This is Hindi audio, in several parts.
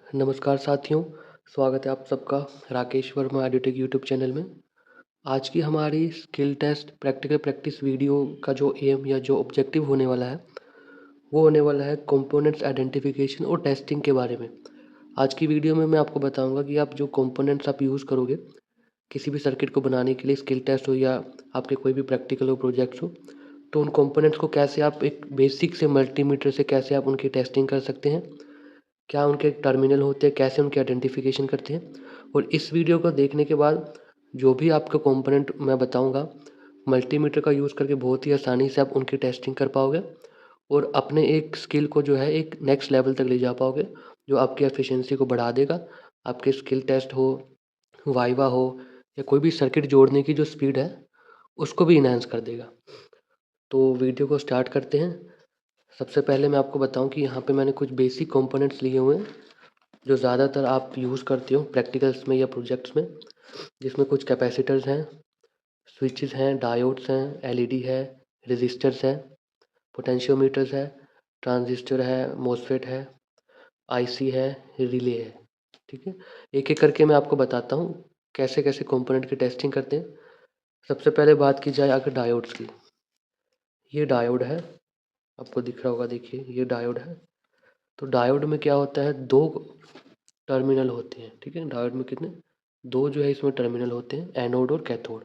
नमस्कार साथियों, स्वागत है आप सबका राकेश वर्मा एडिटेक यूट्यूब चैनल में। आज की हमारी skill test practical practice video का जो एम या जो ऑब्जेक्टिव होने वाला है, वो होने वाला है कंपोनेंट्स आइडेंटिफिकेशन और टेस्टिंग के बारे में। आज की वीडियो में मैं आपको बताऊंगा कि आप जो कंपोनेंट्स आप यूज़ करोगे किसी भी सर्किट को बनाने के लिए, स्किल टेस्ट हो या आपके कोई भी प्रैक्टिकल हो, प्रोजेक्ट्स हो, तो उन कंपोनेंट्स को कैसे आप एक बेसिक से मल्टीमीटर से कैसे आप उनकी टेस्टिंग कर सकते हैं, क्या उनके टर्मिनल होते हैं, कैसे उनकी आइडेंटिफिकेशन करते हैं। और इस वीडियो को देखने के बाद जो भी आपका कंपोनेंट मैं बताऊंगा, मल्टीमीटर का यूज़ करके बहुत ही आसानी से आप उनकी टेस्टिंग कर पाओगे और अपने एक स्किल को जो है एक नेक्स्ट लेवल तक ले जा पाओगे, जो आपकी एफिशिएंसी को बढ़ा देगा। आपके स्किल टेस्ट हो, वाइवा हो या कोई भी सर्किट जोड़ने की जो स्पीड है, उसको भी इन्हांस कर देगा। तो वीडियो को स्टार्ट करते हैं। सबसे पहले मैं आपको बताऊं कि यहाँ पे मैंने कुछ बेसिक कंपोनेंट्स लिए हुए हैं जो ज़्यादातर आप यूज़ करते हो प्रैक्टिकल्स में या प्रोजेक्ट्स में, जिसमें कुछ कैपेसिटर्स हैं, स्विचेस हैं, डायोड्स हैं, एलईडी है, रेजिस्टर्स हैं, पोटेंशियोमीटर्स है, ट्रांजिस्टर है, मॉसफेट है, आईसी है, रिले है। ठीक है, एक एक करके मैं आपको बताता हूँ कैसे कैसे कंपोनेंट की टेस्टिंग करते हैं। सबसे पहले बात की जाए अगर डायोड्स की, ये डायोड है, आपको दिख रहा होगा, देखिए ये डायोड है। तो डायोड में क्या होता है, दो टर्मिनल होते हैं। ठीक है, डायोड में कितने, दो जो है इसमें टर्मिनल होते हैं, एनोड और कैथोड।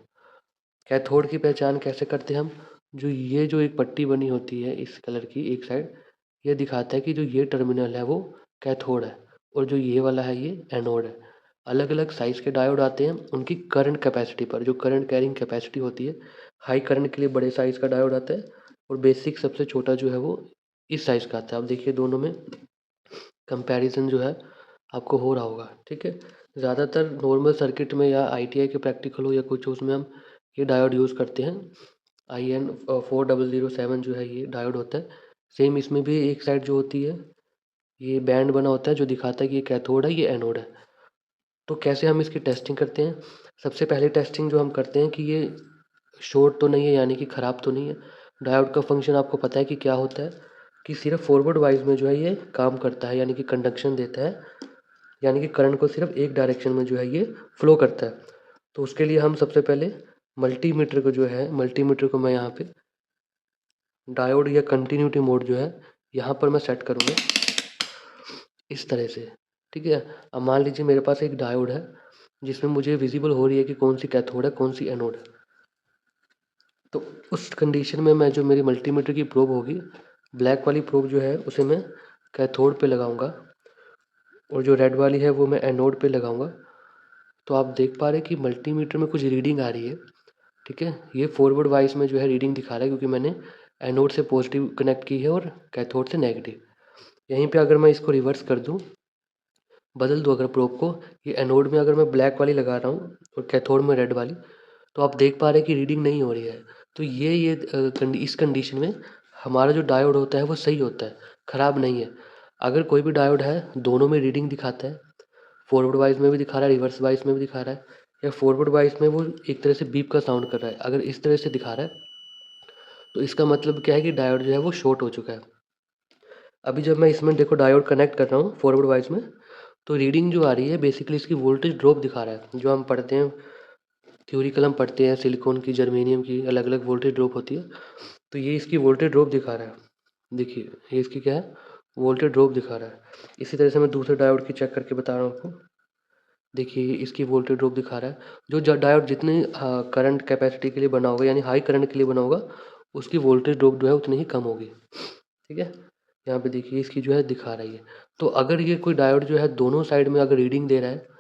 कैथोड की पहचान कैसे करते हैं हम, जो ये जो एक पट्टी बनी होती है इस कलर की एक साइड, ये दिखाता है कि जो ये टर्मिनल है वो कैथोड है और जो ये वाला है ये एनोड है। अलग अलग साइज के डायोड आते हैं उनकी करंट कैपेसिटी पर, जो करंट कैरिंग कैपेसिटी होती है। हाई करंट के लिए बड़े साइज का डायोड आता है और बेसिक सबसे छोटा जो है वो इस साइज का आता है। आप देखिए दोनों में कंपैरिजन जो है आपको हो रहा होगा। ठीक है, ज़्यादातर नॉर्मल सर्किट में या आईटीआई के प्रैक्टिकल हो या कुछ हो, उसमें हम ये डायोड यूज़ करते हैं। IN 4007 जो है ये डायोड होता है। सेम इसमें भी एक साइड जो होती है ये बैंड बना होता है जो दिखाता है कि ये कैथोड है, ये एनोड है। तो कैसे हम इसकी टेस्टिंग करते हैं, सबसे पहले टेस्टिंग जो हम करते हैं कि ये शॉर्ट तो नहीं है, यानी कि ख़राब तो नहीं है। डायोड का फंक्शन आपको पता है कि क्या होता है, कि सिर्फ फॉरवर्ड वाइज में जो है ये काम करता है, यानी कि कंडक्शन देता है, यानी कि करंट को सिर्फ एक डायरेक्शन में जो है ये फ्लो करता है। तो उसके लिए हम सबसे पहले मल्टीमीटर को जो है, मल्टीमीटर को मैं यहाँ पे डायोड या कंटिन्यूटी मोड जो है यहाँ पर मैं सेट करूँगा इस तरह से। ठीक है, अब मान लीजिए मेरे पास एक डायोड है जिसमें मुझे विजिबल हो रही है कि कौन सी कैथोड है कौन सी एनोड है। तो उस कंडीशन में मैं जो मेरी मल्टीमीटर की प्रोब होगी, ब्लैक वाली प्रोब जो है उसे मैं कैथोड पे लगाऊंगा और जो रेड वाली है वो मैं एनोड पे लगाऊंगा। तो आप देख पा रहे हैं कि मल्टीमीटर में कुछ रीडिंग आ रही है। ठीक है, ये फॉरवर्ड वाइज में जो है रीडिंग दिखा रहा है क्योंकि मैंने एनोड से पॉजिटिव कनेक्ट की है और कैथोड से नेगेटिव। यहीं पे अगर मैं इसको रिवर्स कर दूं, बदल दूं अगर प्रोब को, ये एनोड में अगर मैं ब्लैक वाली लगा रहा हूँ और कैथोड में रेड वाली, तो आप देख पा रहे हैं कि रीडिंग नहीं हो रही है। तो इस कंडीशन में हमारा जो डायोड होता है वो सही होता है, ख़राब नहीं है। अगर कोई भी डायोड है दोनों में रीडिंग दिखाता है, फॉरवर्ड वाइज में भी दिखा रहा है, रिवर्स वाइज में भी दिखा रहा है, या फॉरवर्ड वाइज में वो एक तरह से बीप का साउंड कर रहा है, अगर इस तरह से दिखा रहा है तो इसका मतलब क्या है कि डायोड जो है वो शॉर्ट हो चुका है। अभी जब मैं इसमें देखो डायोड कनेक्ट कर रहा हूँ फॉरवर्ड वाइज में, तो रीडिंग जो आ रही है बेसिकली इसकी वोल्टेज ड्रॉप दिखा रहा है। जो हम पढ़ते हैं थ्योरिकल, हम पढ़ते हैं सिलिकॉन की, जर्मेनियम की अलग अलग वोल्टेज ड्रॉप होती है, तो ये इसकी वोल्टेज ड्रॉप दिखा रहा है। देखिए ये इसकी क्या है, वोल्टेज ड्रॉप दिखा रहा है। इसी तरह से मैं दूसरे डायोड की चेक करके बता रहा हूँ आपको। देखिए इसकी वोल्टेज ड्रॉप दिखा रहा है। जो डायोड जितने करंट कैपेसिटी के लिए बना होगा, यानी हाई करंट के लिए बना होगा, उसकी वोल्टेज ड्रॉप जो है उतनी ही कम होगी। ठीक है, यहाँ पे देखिए इसकी जो है दिखा रही है। तो अगर ये कोई डायोड जो है दोनों साइड में अगर रीडिंग दे रहा है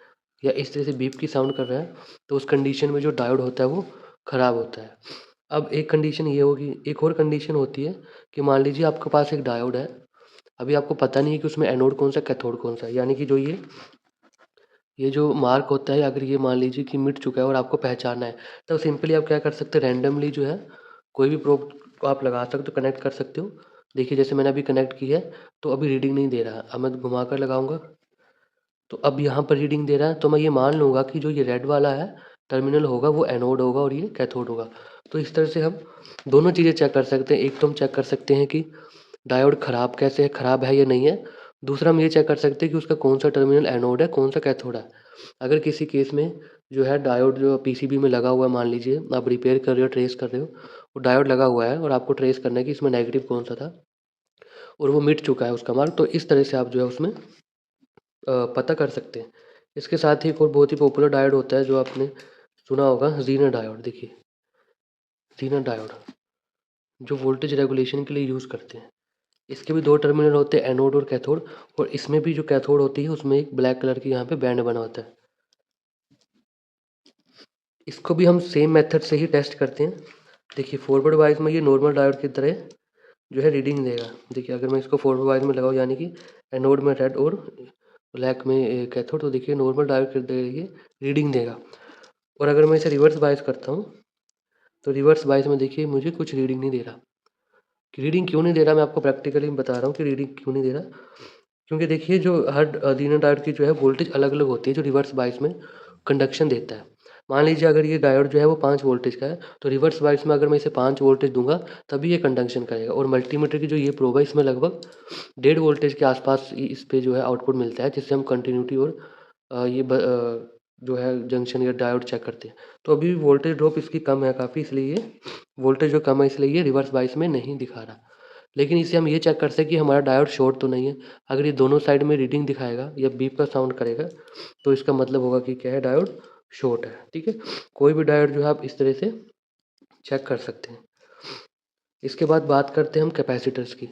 या इस तरह से बीप की साउंड कर रहा है, तो उस कंडीशन में जो डायोड होता है वो ख़राब होता है। अब एक कंडीशन ये होगी, एक और कंडीशन होती है कि मान लीजिए आपके पास एक डायोड है, अभी आपको पता नहीं है कि उसमें एनोड कौन सा कैथोड कौन सा है, यानी कि जो ये जो मार्क होता है, अगर ये मान लीजिए कि मिट चुका है और आपको पहचानना है, तो सिंपली आप क्या कर सकते हैं, रैंडमली जो है कोई भी प्रोब को आप लगा सकते हो, कनेक्ट कर सकते हो। देखिए जैसे मैंने अभी कनेक्ट की है तो अभी रीडिंग नहीं दे रहा है। अब मैं घुमा कर लगाऊंगा तो अब यहाँ पर रीडिंग दे रहा है, तो मैं ये मान लूँगा कि जो ये रेड वाला है टर्मिनल होगा वो एनोड होगा और ये कैथोड होगा। तो इस तरह से हम दोनों चीज़ें चेक कर सकते हैं। एक तो हम चेक कर सकते हैं कि डायोड ख़राब कैसे है, ख़राब है या नहीं है, दूसरा हम ये चेक कर सकते हैं कि उसका कौन सा टर्मिनल एनोड है, कौन सा कैथोड है। अगर किसी केस में जो है डायोड जो पीसीबी में लगा हुआ है, मान लीजिए आप रिपेयर कर रहे हो, ट्रेस कर रहे हो, वो डायोड लगा हुआ है और आपको ट्रेस करना है कि इसमें नेगेटिव कौन सा था और वो मिट चुका है उसका मार्क, तो इस तरह से आप जो है उसमें पता कर सकते हैं। इसके साथ ही एक और बहुत ही पॉपुलर डायोड होता है जो आपने सुना होगा, ज़ीनर डायोड। देखिए ज़ीनर डायोड जो वोल्टेज रेगुलेशन के लिए यूज़ करते हैं। इसके भी 2 टर्मिनल होते हैं, एनोड और कैथोड, और इसमें भी जो कैथोड होती है उसमें एक ब्लैक कलर की यहाँ पे बैंड बना होता है। इसको भी हम सेम मेथड से ही टेस्ट करते हैं। देखिए फॉरवर्ड वाइज में ये नॉर्मल डायोड की तरह जो है रीडिंग देगा। देखिए अगर मैं इसको फॉरवर्ड वाइज में लगाऊँ, यानी कि एनोड में रेड और ब्लैक में कैथोड, तो देखिए नॉर्मल डायोड की तरह ये रीडिंग देगा। और अगर मैं इसे रिवर्स बायस करता हूँ, तो रिवर्स बायस में देखिए मुझे कुछ रीडिंग नहीं दे रहा। कि रीडिंग क्यों नहीं दे रहा, मैं आपको प्रैक्टिकली बता रहा हूँ कि रीडिंग क्यों नहीं दे रहा। क्योंकि देखिए जो हर ज़ीनर डायोड की जो है वोल्टेज अलग-अलग होती है जो रिवर्स बायस में कंडक्शन देता है। मान लीजिए अगर ये डायोड जो है वो 5 वोल्टेज का है, तो रिवर्स बायस में अगर मैं इसे 5 वोल्टेज दूँगा तभी ये कंडक्शन करेगा। और मल्टीमीटर की जो ये प्रोब है इसमें लगभग 1.5 वोल्टेज के आसपास इस पे जो है आउटपुट मिलता है, जिससे हम कंटिन्यूटी और जो है जंक्शन या डायोड चेक करते हैं। तो अभी वोल्टेज ड्रॉप इसकी कम है काफ़ी, इसलिए ये वोल्टेज जो कम है इसलिए ये रिवर्स बायस में नहीं दिखा रहा। लेकिन इससे हम ये चेक कर सकते हैं कि हमारा डायोड शॉर्ट तो नहीं है। अगर ये दोनों साइड में रीडिंग दिखाएगा या बीप का साउंड करेगा, तो इसका मतलब होगा कि क्या है, डायोड शॉर्ट है। ठीक है, कोई भी डायोड जो है आप इस तरह से चेक कर सकते हैं। इसके बाद बात करते हैं हम कैपेसिटर्स की।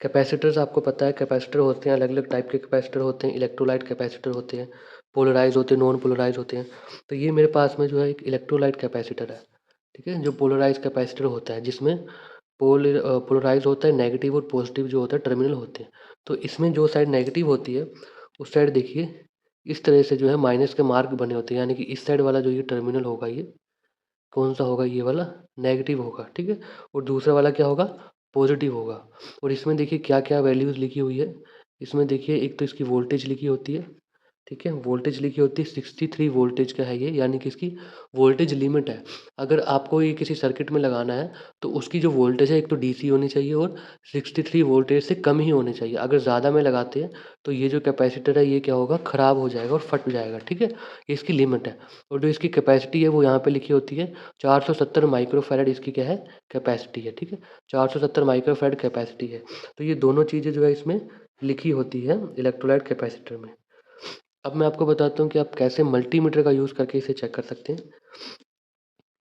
कैपेसिटर्स आपको पता है, कैपेसिटर होते हैं, अलग अलग टाइप के कैपेसिटर होते हैं। इलेक्ट्रोलाइट कैपेसिटर होते हैं, पोलराइज होते हैं, नॉन पोलराइज होते हैं। तो ये मेरे पास में जो है एक इलेक्ट्रोलाइट कैपेसिटर है। ठीक है, जो पोलराइज कैपेसिटर होता है, जिसमें पोलराइज होता है, नेगेटिव और पॉजिटिव जो होता है टर्मिनल होते हैं। तो इसमें जो साइड नेगेटिव होती है उस साइड देखिए इस तरह से जो है माइनस के मार्क बने होते हैं, यानी कि इस साइड वाला जो ये टर्मिनल होगा, ये कौन सा होगा, ये वाला नेगेटिव होगा। ठीक है, और दूसरा वाला क्या होगा, पॉजिटिव होगा। और इसमें देखिए क्या क्या वैल्यूज़ लिखी हुई है। इसमें देखिए एक तो इसकी वोल्टेज लिखी होती है। ठीक है, वोल्टेज लिखी होती है 63 वोल्टेज का है ये, यानी कि इसकी वोल्टेज लिमिट है। अगर आपको ये किसी सर्किट में लगाना है तो उसकी जो वोल्टेज है एक तो डीसी होनी चाहिए और 63 वोल्टेज से कम ही होनी चाहिए। अगर ज़्यादा में लगाते हैं तो ये जो कैपेसिटर है ये क्या होगा, ख़राब हो जाएगा और फट जाएगा। ठीक है, ये इसकी लिमिट है। और जो इसकी कैपेसिटी है वो यहाँ पे लिखी होती है 470 माइक्रोफैरड, इसकी क्या है, कैपेसिटी है। ठीक है, 470 माइक्रोफैरड कैपेसिटी है। तो ये दोनों चीज़ें जो है इसमें लिखी होती है इलेक्ट्रोलाइट कैपेसिटर में। अब मैं आपको बताता हूँ कि आप कैसे मल्टीमीटर का यूज़ करके इसे चेक कर सकते हैं।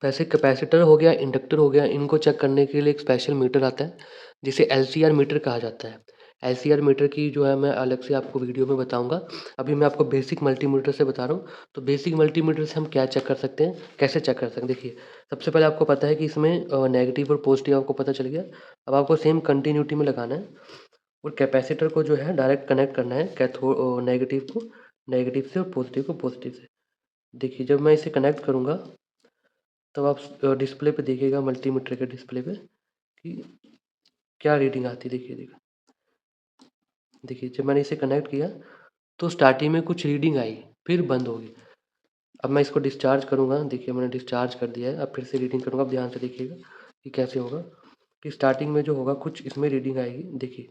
वैसे कैपेसिटर हो गया, इंडक्टर हो गया, इनको चेक करने के लिए एक स्पेशल मीटर आता है, जिसे एलसीआर मीटर कहा जाता है। एलसीआर मीटर की जो है मैं अलग से आपको वीडियो में बताऊँगा। अभी मैं आपको बेसिक मल्टीमीटर से बता रहा हूँ। तो बेसिक मल्टीमीटर से हम क्या चेक कर सकते हैं, कैसे चेक कर सकते हैं। देखिए, सबसे पहले आपको पता है कि इसमें नेगेटिव और पॉजिटिव आपको पता चल गया। अब आपको सेम कंटिन्यूटी में लगाना है और कैपेसिटर को जो है डायरेक्ट कनेक्ट करना है नेगेटिव को नेगेटिव से और पॉजिटिव को पॉजिटिव से। देखिए जब मैं इसे कनेक्ट करूँगा तब आप डिस्प्ले पे देखिएगा, मल्टीमीटर के डिस्प्ले पे कि क्या रीडिंग आती है। देखिए जब मैंने इसे कनेक्ट किया तो स्टार्टिंग में कुछ रीडिंग आई, फिर बंद हो गई। अब मैं इसको डिस्चार्ज करूँगा, देखिए मैंने डिस्चार्ज कर दिया है। अब फिर से रीडिंग करूँगा, अब ध्यान से देखिएगा कि कैसे होगा। कि स्टार्टिंग में जो होगा कुछ इसमें रीडिंग आएगी। देखिए,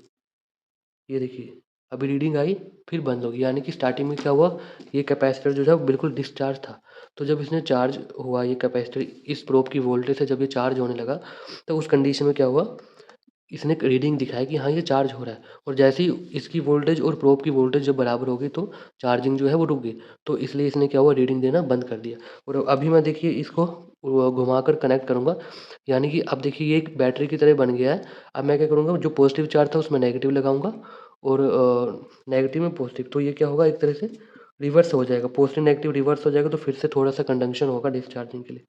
ये देखिए अभी रीडिंग आई, फिर बंद हो गई, यानी कि स्टार्टिंग में क्या हुआ, ये कैपेसिटर जो है वो बिल्कुल डिस्चार्ज था। तो जब इसने चार्ज हुआ, ये कैपेसिटर इस प्रोब की वोल्टेज से जब ये चार्ज होने लगा, तो उस कंडीशन में क्या हुआ, इसने एक रीडिंग दिखाया कि हाँ ये चार्ज हो रहा है। और जैसे ही इसकी वोल्टेज और प्रोब की वोल्टेज जब बराबर हो गई तो चार्जिंग जो है वो रुक गई। तो इसलिए इसने क्या हुआ, रीडिंग देना बंद कर दिया। और अभी मैं देखिए इसको घुमाकर कनेक्ट करूँगा, यानी कि अब देखिए ये एक बैटरी की तरह बन गया है। अब मैं क्या करूँगा, जो पॉजिटिव चार्ज था उसमें नेगेटिव लगाऊँगा और नेगेटिव में पॉजिटिव, तो ये क्या होगा, एक तरह से रिवर्स हो जाएगा। पॉजिटिव नेगेटिव रिवर्स हो जाएगा, तो फिर से थोड़ा-सा कंडक्शन होगा डिस्चार्जिंग के लिए।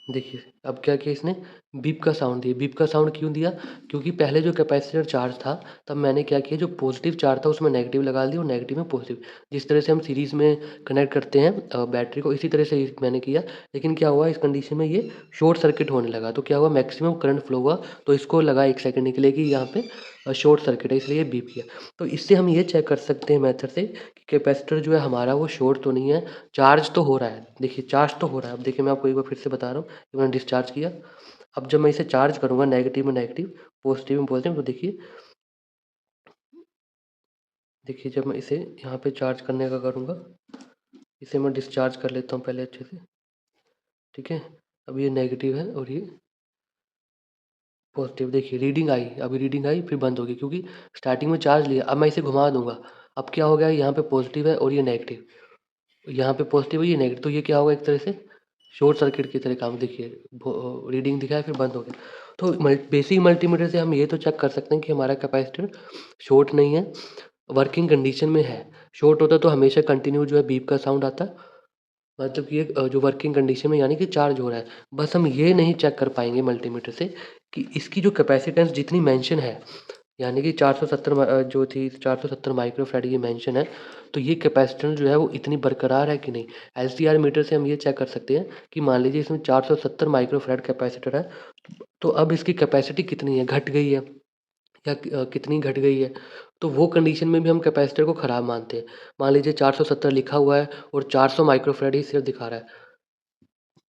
देखिए, अब क्या किया इसने, बीप का साउंड दिया। बीप का साउंड क्यों दिया? क्योंकि पहले जो कैपेसिटर चार्ज था, तब मैंने क्या किया, जो पॉज़िटिव चार्ज था उसमें नेगेटिव लगा दिया और नेगेटिव में पॉज़िटिव। जिस तरह से हम सीरीज़ में कनेक्ट करते हैं बैटरी को, इसी तरह से मैंने किया। लेकिन क्या हुआ, इस कंडीशन में ये शॉर्ट सर्किट होने लगा। तो क्या हुआ, मैक्सिमम करंट फ्लो हुआ। तो इसको लगा 1 सेकंड के लिए कि यहाँ पे शॉर्ट सर्किट है, इसलिए बीप किया। तो इससे हम ये चेक कर सकते हैं मेथड से कि कैपेसिटर जो है हमारा वो शॉर्ट तो नहीं है, चार्ज तो हो रहा है। देखिए चार्ज तो हो रहा है। अब देखिए मैं आपको एक बार फिर से बता रहा हूँ। मैंने डिस्चार्ज किया। अब जब मैं इसे चार्ज करूँगा नेगेटिव में नेगेटिव, पॉजिटिव में पॉजिटिव, तो देखिए देखिए जब मैं इसे यहाँ पे चार्ज करने का करूँगा, इसे मैं डिस्चार्ज कर लेता हूँ पहले अच्छे से, ठीक है। अब ये नेगेटिव है और ये पॉजिटिव। देखिए रीडिंग आई, अभी रीडिंग आई फिर बंद हो गई क्योंकि स्टार्टिंग में चार्ज लिया। अब मैं इसे घुमा दूँगा, अब क्या हो गया, यहाँ पे पॉजिटिव है और ये नेगेटिव, यहाँ पे पॉजिटिव है, ये नेगेटिव, तो ये क्या होगा, एक तरह से शॉर्ट सर्किट की तरह काम। देखिए रीडिंग दिखाया फिर बंद हो गया। तो बेसिक मल्टीमीटर से हम ये तो चेक कर सकते हैं कि हमारा कैपेसिटर शॉर्ट नहीं है, वर्किंग कंडीशन में है। शॉर्ट होता तो हमेशा कंटिन्यू जो है बीप का साउंड आता, मतलब कि ये जो वर्किंग कंडीशन में यानी कि चार्ज हो रहा है। बस हम ये नहीं चेक कर पाएँगे मल्टीमीटर से कि इसकी जो कैपेसिटेंस जितनी मेंशन है, यानी कि 470 जो थी 470 माइक्रोफ़ैराड ये मेंशन है, तो ये कैपेसिटेंस जो है वो इतनी बरकरार है कि नहीं। एलसीआर मीटर से हम ये चेक कर सकते हैं कि मान लीजिए इसमें 470 माइक्रोफ़ैराड कैपेसिटर है, तो अब इसकी कैपेसिटी कितनी है, घट गई है या कितनी घट गई है, तो वो कंडीशन में भी हम कैपेसिटर को ख़राब मानते हैं। मान लीजिए 470 लिखा हुआ है और 400 माइक्रोफ़ैराड ही सिर्फ़ दिखा रहा है,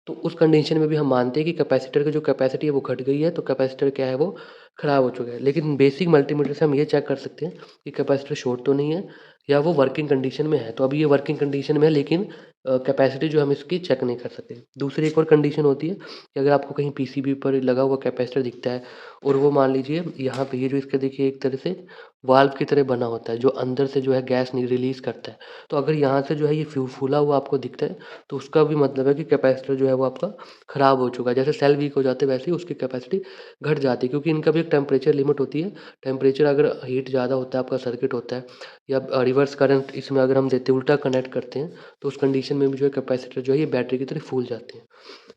तो उस कंडीशन में भी हम मानते हैं कि कैपेसिटर की जो कैपेसिटी है वो घट गई है, तो कैपेसिटर क्या है, वो ख़राब हो चुका है। लेकिन बेसिक मल्टीमीटर से हम ये चेक कर सकते हैं कि कैपेसिटर शॉर्ट तो नहीं है या वो वर्किंग कंडीशन में है। तो अभी ये वर्किंग कंडीशन में है, लेकिन कैपेसिटी जो हम इसकी चेक नहीं कर सकते। दूसरी एक और कंडीशन होती है कि अगर आपको कहीं पीसीबी पर लगा हुआ कैपेसिटर दिखता है और वो मान लीजिए यहाँ पे ये जो इसका देखिए एक तरह से वाल्व की तरह बना होता है, जो अंदर से जो है गैस रिलीज़ करता है। तो अगर यहाँ से जो है ये फूला हुआ आपको दिखता है, तो उसका भी मतलब है कि कैपेसिटर जो है वो आपका ख़राब हो चुका है। जैसे सेल वीक हो जाते हैं वैसे ही उसकी कैपेसिटी घट जाती है, क्योंकि इनका भी एक टेम्परेचर लिमिट होती है। टेम्परेचर अगर हीट ज़्यादा होता है, आपका सर्किट होता है या रिवर्स करंट इसमें अगर हम देते हैं, उल्टा कनेक्ट करते हैं, तो उस कंडीशन में भी जो है कैपेसिटर जो है ये बैटरी की तरह फूल जाते हैं,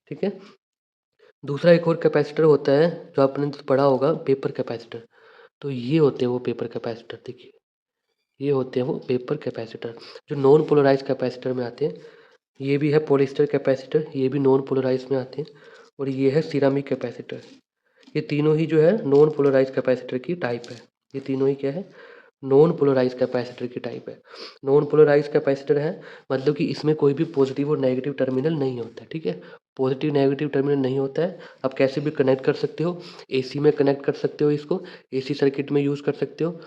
ठीक है। दूसरा एक और कैपेसिटर होता है जो आपने पढ़ा होगा, पेपर कैपेसिटर। तो ये होते हैं वो पेपर कैपेसिटर, देखिए ये होते हैं वो पेपर कैपेसिटर जो नॉन पोलराइज कैपेसिटर में आते हैं। ये भी है पॉलिएस्टर कैपेसिटर, ये भी नॉन पोलराइज में आते हैं, और ये है सिरामिक कैपेसिटर। ये तीनों ही जो है नॉन पोलराइज कैपेसिटर की टाइप है। ये तीनों ही क्या है, नॉन पोलराइज कैपेसिटर की टाइप है। नॉन पोलराइज कैपेसिटर है मतलब कि इसमें कोई भी पॉजिटिव और नेगेटिव टर्मिनल नहीं होता है, ठीक है। पॉजिटिव नेगेटिव टर्मिनल नहीं होता है, आप कैसे भी कनेक्ट कर सकते हो। एसी में कनेक्ट कर सकते हो इसको, एसी सर्किट में यूज़ कर सकते हो,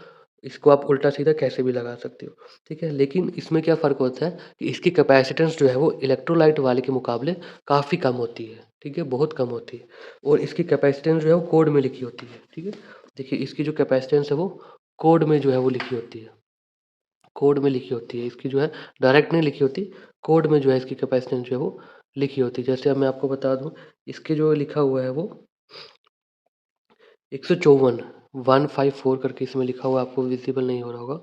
इसको आप उल्टा सीधा कैसे भी लगा सकते हो, ठीक है। लेकिन इसमें क्या फ़र्क होता है कि इसकी कैपेसिटेंस जो है वो इलेक्ट्रोलाइट वाले के मुकाबले काफ़ी कम होती है, ठीक है, बहुत कम होती है। और इसकी कैपेसिटेंस जो है वो कोड में लिखी होती है, ठीक है। देखिए इसकी जो कैपेसिटेंस है वो कोड में जो है वो लिखी होती है, कोड में लिखी होती है। इसकी जो है डायरेक्ट नहीं लिखी होती, कोड में जो है इसकी कैपेसिटेंस जो है वो लिखी होती है। जैसे अब मैं आपको बता दूँ, इसके जो लिखा हुआ है वो 154 154 करके इसमें लिखा हुआ है, आपको विज़िबल नहीं हो रहा होगा।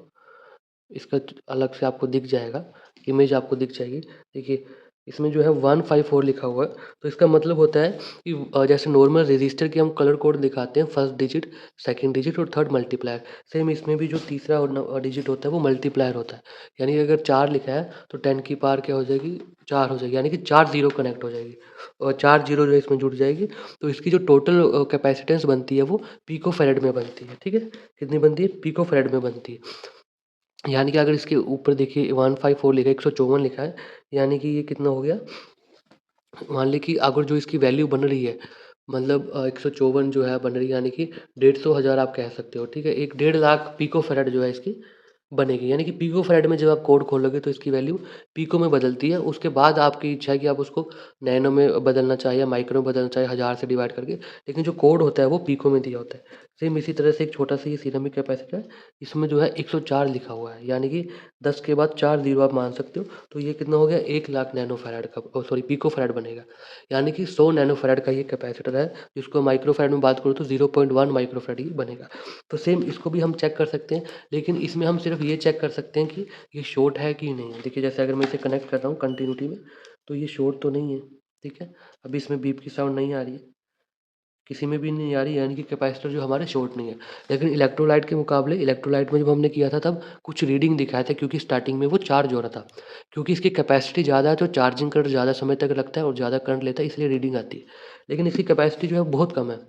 इसका अलग से आपको दिख जाएगा, इमेज आपको दिख जाएगी। देखिए इसमें जो है 154 लिखा हुआ है, तो इसका मतलब होता है कि जैसे नॉर्मल रजिस्टर की हम कलर कोड दिखाते हैं, फर्स्ट डिजिट, सेकंड डिजिट और थर्ड मल्टीप्लायर, सेम इसमें भी जो तीसरा और डिजिट होता है वो मल्टीप्लायर होता है। यानी कि अगर 4 लिखा है तो 10 की पावर क्या हो जाएगी, 4 हो जाएगी, यानी कि 4 ज़ीरो कनेक्ट हो जाएगी और 4 ज़ीरो जो है इसमें जुड़ जाएगी। तो इसकी जो टोटल कैपेसिटेंस बनती है वो पिकोफैरेड में बनती है, ठीक है। कितनी बनती है, पिकोफैरेड में बनती है। यानी कि अगर इसके ऊपर देखिए 154 लिखा है, 154 लिखा है, यानी कि ये कितना हो गया, मान ली कि अगर जो इसकी वैल्यू बन रही है, मतलब 154 जो है बन रही है, यानी कि 150 हज़ार आप कह सकते हो, ठीक है। 1 डेढ़ लाख पिको फैराड जो है इसकी बनेगी, यानी कि पिको फैराड में जब आप कोड खोलोगे तो इसकी वैल्यू पिको में बदलती है। उसके बाद आपकी इच्छा है कि आप उसको नैनो में बदलना चाहे या माइक्रो में बदलना चाहे, हज़ार से डिवाइड करके, लेकिन जो कोड होता है वो पिको में दिया होता है। सेम इसी तरह से एक छोटा सा ये सिरेमिक कैपेसिटर है, इसमें जो है 104 लिखा हुआ है, यानी कि 10 के बाद 4 ज़ीरो आप मान सकते हो। तो ये कितना हो गया, 1 लाख नैनो फैराड का, सॉरी पिको फैराड बनेगा, यानी कि 100 नैनो फैराड का ये कैपेसिटर है। जिसको माइक्रो फैराड में बात करूँ तो 0.1 माइक्रो फैराड ही बनेगा। तो सेम इसको भी हम चेक कर सकते हैं, लेकिन इसमें हम सिर्फ ये चेक कर सकते हैं कि ये शॉर्ट है कि नहीं है। देखिए जैसे अगर मैं इसे कनेक्ट कर रहा हूँ कंटिन्यूटी में, तो ये शॉर्ट तो नहीं है, ठीक है। अभी इसमें बीप की साउंड नहीं आ रही है, किसी में भी नहीं आ रही है, यानी कि कैपेसिटर जो हमारे शॉर्ट नहीं है। लेकिन इलेक्ट्रोलाइट के मुकाबले, इलेक्ट्रोलाइट में जब हमने किया था तब कुछ रीडिंग दिखाया था, क्योंकि स्टार्टिंग में वो चार्ज हो रहा था। क्योंकि इसकी कैपेसिटी ज़्यादा है तो चार्जिंग करंट ज़्यादा समय तक लगता है और ज़्यादा करंट लेता है, इसलिए रीडिंग आती है। लेकिन इसकी कैपेसिटी जो है बहुत कम है,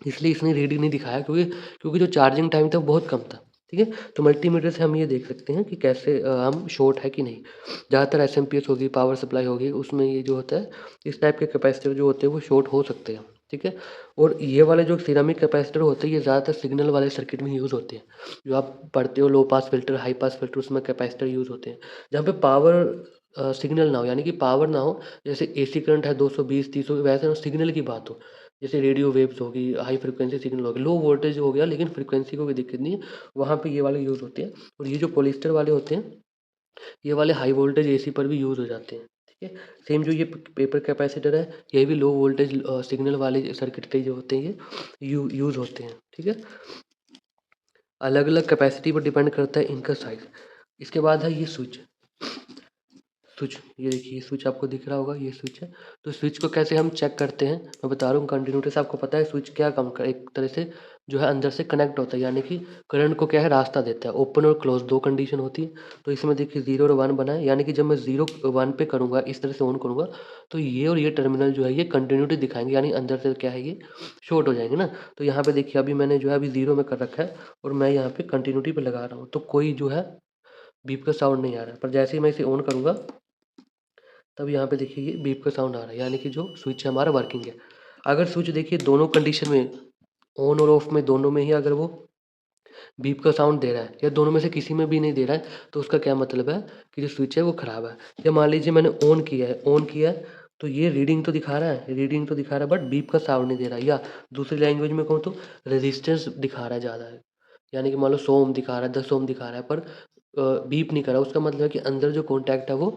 इसलिए इसने रीडिंग नहीं दिखाया, क्योंकि क्योंकि जो चार्जिंग टाइम था वो बहुत कम था, ठीक है। तो मल्टीमीटर से हम ये देख सकते हैं कि कैसे हम शॉर्ट है कि नहीं। ज़्यादातर एसएमपीएस होगी, पावर सप्लाई होगी, उसमें ये जो होता है, इस टाइप के कैपेसिटर जो होते हैं वो शॉर्ट हो सकते हैं। ठीक है। और ये वाले जो सिरेमिक कैपेसिटर होते हैं ये ज़्यादातर सिग्नल वाले सर्किट में यूज़ होते हैं। जो आप पढ़ते हो low pass filter, high pass filter, उसमें कैपेसिटर यूज़ होते हैं। जहाँ पे पावर सिग्नल ना हो, यानी कि पावर ना हो, जैसे एसी करंट है 220 300, वैसे ना सिग्नल की बात हो, जैसे रेडियो वेव्स होगी, हाई फ्रिक्वेंसी सिग्नल हो गया, लो वोल्टेज हो गया लेकिन फ्रिक्वेंसी को कोई दिक्कत नहीं है, वहाँ पे ये वाले यूज़ होते हैं। और ये जो पॉलिएस्टर वाले होते हैं, ये वाले हाई वोल्टेज एसी पर भी यूज़ हो जाते हैं। ठीक है। सेम जो ये पेपर कैपेसिटर है, ये भी लो वोल्टेज सिग्नल वाले सर्किट जो होते हैं ये यूज़ होते हैं। ठीक है। अलग अलग कैपेसिटी पर डिपेंड करता है इनका साइज। इसके बाद है ये स्विच। स्विच, ये देखिए स्विच आपको दिख रहा होगा, ये स्विच है। तो स्विच को कैसे हम चेक करते हैं, मैं बता रहा हूँ कंटिन्यूटी से। आपको पता है स्विच क्या काम कर, एक तरह से जो है अंदर से कनेक्ट होता है, यानी कि करंट को क्या है रास्ता देता है। ओपन और क्लोज दो कंडीशन होती है। तो इसमें देखिए 0 और 1 बना है, यानी कि जब मैं 0 1 पे करूँगा, इस तरह से ऑन करूँगा, तो ये और ये टर्मिनल जो है ये कंटिन्यूटी दिखाएंगे, यानी अंदर से क्या है ये शॉर्ट हो जाएंगे ना। तो यहाँ पे देखिए अभी मैंने जो है अभी 0 में कर रखा है और मैं यहाँ पे कंटिन्यूटी पे लगा रहा हूँ, तो कोई जो है बीप का साउंड नहीं आ रहा है। पर जैसे ही मैं इसे ऑन करूँगा, तब यहाँ पे देखिए ये बीप का साउंड आ रहा है, यानी कि जो स्विच है हमारा वर्किंग है। अगर स्विच देखिए दोनों कंडीशन में, ऑन और ऑफ में, दोनों में ही अगर वो बीप का साउंड दे रहा है या दोनों में से किसी में भी नहीं दे रहा है, तो उसका क्या मतलब है कि जो स्विच है वो ख़राब है। या मान लीजिए मैंने ऑन किया है, तो ये रीडिंग तो दिखा रहा है, बट बीप का साउंड नहीं दे रहा है। या दूसरी लैंग्वेज में कहूँ तो रेजिस्टेंस दिखा रहा है ज़्यादा है, यानी कि मान लो 100 ओम दिखा रहा है, 10 ओम दिखा रहा है, पर बीप नहीं कर रहा। उसका मतलब है कि अंदर जो कॉन्टैक्ट है वो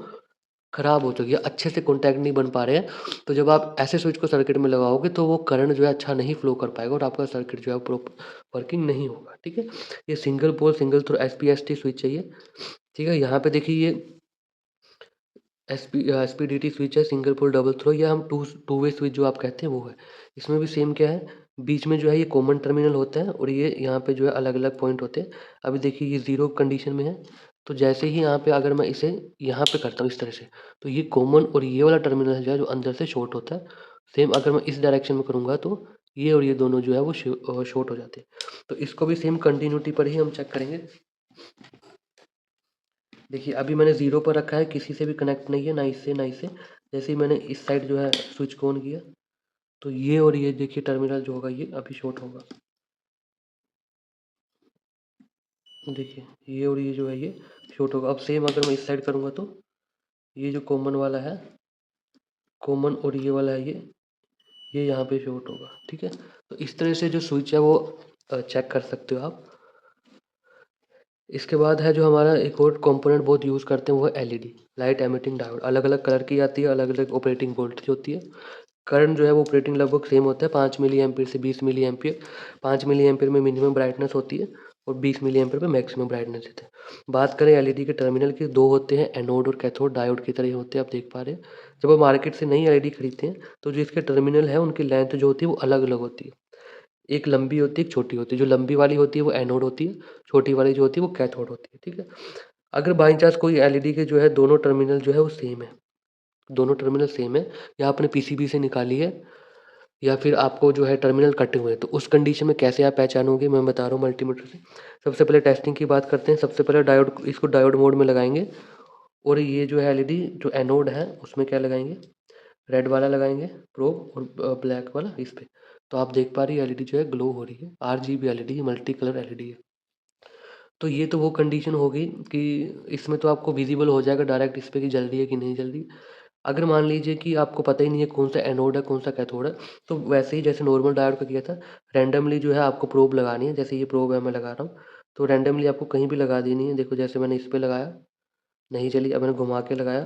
खराब हो चुकी है, अच्छे से कॉन्टैक्ट नहीं बन पा रहे हैं। तो जब आप ऐसे स्विच को सर्किट में लगाओगे तो वो करंट जो है अच्छा नहीं फ्लो कर पाएगा और आपका सर्किट जो है प्रॉपर वर्किंग नहीं होगा। ठीक है। ये single pole single throw SPST switch है ये। ठीक है। यहाँ पे देखिए ये एसपीडीटी स्विच है, सिंगल पोल डबल थ्रो, या हम टू वे स्विच जो आप कहते हैं वो है। इसमें भी सेम क्या है, बीच में जो है ये कॉमन टर्मिनल होता है और ये यहाँ पे जो है अलग अलग पॉइंट होते हैं। अभी देखिए ये ज़ीरो कंडीशन में है, तो जैसे ही यहाँ पे अगर मैं इसे यहाँ पे करता हूँ इस तरह से, तो ये कॉमन और ये वाला टर्मिनल जो है जो अंदर से शॉर्ट होता है। सेम अगर मैं इस डायरेक्शन में करूँगा तो ये और ये दोनों जो है वो शॉर्ट हो जाते हैं। तो इसको भी सेम कंटिन्यूटी पर ही हम चेक करेंगे। देखिए अभी मैंने ज़ीरो पर रखा है, किसी से भी कनेक्ट नहीं है, ना इससे ना इससे। जैसे ही मैंने इस साइड जो है स्विच को ऑन किया, तो ये और ये देखिए टर्मिनल जो होगा ये अभी शॉर्ट होगा। देखिए ये और ये जो है ये शॉर्ट होगा। अब सेम अगर मैं इस साइड करूँगा तो ये जो कॉमन वाला है, कॉमन और ये वाला है ये यहाँ पे शॉर्ट होगा। ठीक है। तो इस तरह से जो स्विच है वो चेक कर सकते हो आप। इसके बाद है जो हमारा एक और कंपोनेंट बहुत यूज़ करते हैं वो है एलईडी, लाइट एमिटिंग डायोड। अलग अलग कलर की आती है, अलग अलग ऑपरेटिंग वोल्टेज होती है। करंट जो है वो ऑपरेटिंग लगभग सेम होता है, 5 मिली एम्पीयर से 20 मिली एम्पीयर। 5 मिली एम्पीयर में मिनिमम ब्राइटनेस होती है और 20 मिली एम्पीयर में मैक्सिमम ब्राइटनेस होता है। बात करें एलईडी के टर्मिनल की, दो होते हैं, एनोड और कैथोड, डायोड की तरह होते हैं, आप देख पा रहे हैं। जब आप मार्केट से नई एलईडी खरीदते हैं तो जो इसके टर्मिनल है उनकी लेंथ जो होती है वो अलग अलग होती है। एक लंबी होती है, एक छोटी होती है। जो लंबी वाली होती है वो एनोड होती है, छोटी वाली जो होती है वो कैथोड होती है। ठीक है। अगर बाई चांस कोई एलईडी के जो है दोनों टर्मिनल जो है वो सेम है, दोनों टर्मिनल सेम है, या आपने पीसीबी से निकाली है, या फिर आपको जो है टर्मिनल कटे हुए हैं, तो उस कंडीशन में कैसे आप पहचानोगे, मैं बता रहा हूँ मल्टीमीटर से। सबसे पहले टेस्टिंग की बात करते हैं। सबसे पहले डायोड, इसको डायोड मोड में लगाएंगे और ये जो है एलईडी जो एनोड है उसमें क्या लगाएंगे, रेड वाला लगाएंगे प्रोब, और ब्लैक वाला इस पे। तो आप देख पा रही है एलईडी जो है ग्लो हो रही है, RGB LED, multi colour LED है। तो ये तो वो कंडीशन हो गई कि इसमें तो आपको विजिबल हो जाएगा डायरेक्ट इस पे कि जल रही है कि नहीं जल रही। अगर मान लीजिए कि आपको पता ही नहीं है कौन सा एनोड है कौन सा कैथोड है, तो वैसे ही जैसे नॉर्मल डायोड का किया था, रैंडमली जो है आपको प्रोब लगानी है। जैसे ये प्रोब है मैं लगा रहा हूँ, तो रैंडमली आपको कहीं भी लगा देनी है। देखो जैसे मैंने इस पे लगाया, नहीं चली, अब मैंने घुमा के लगाया,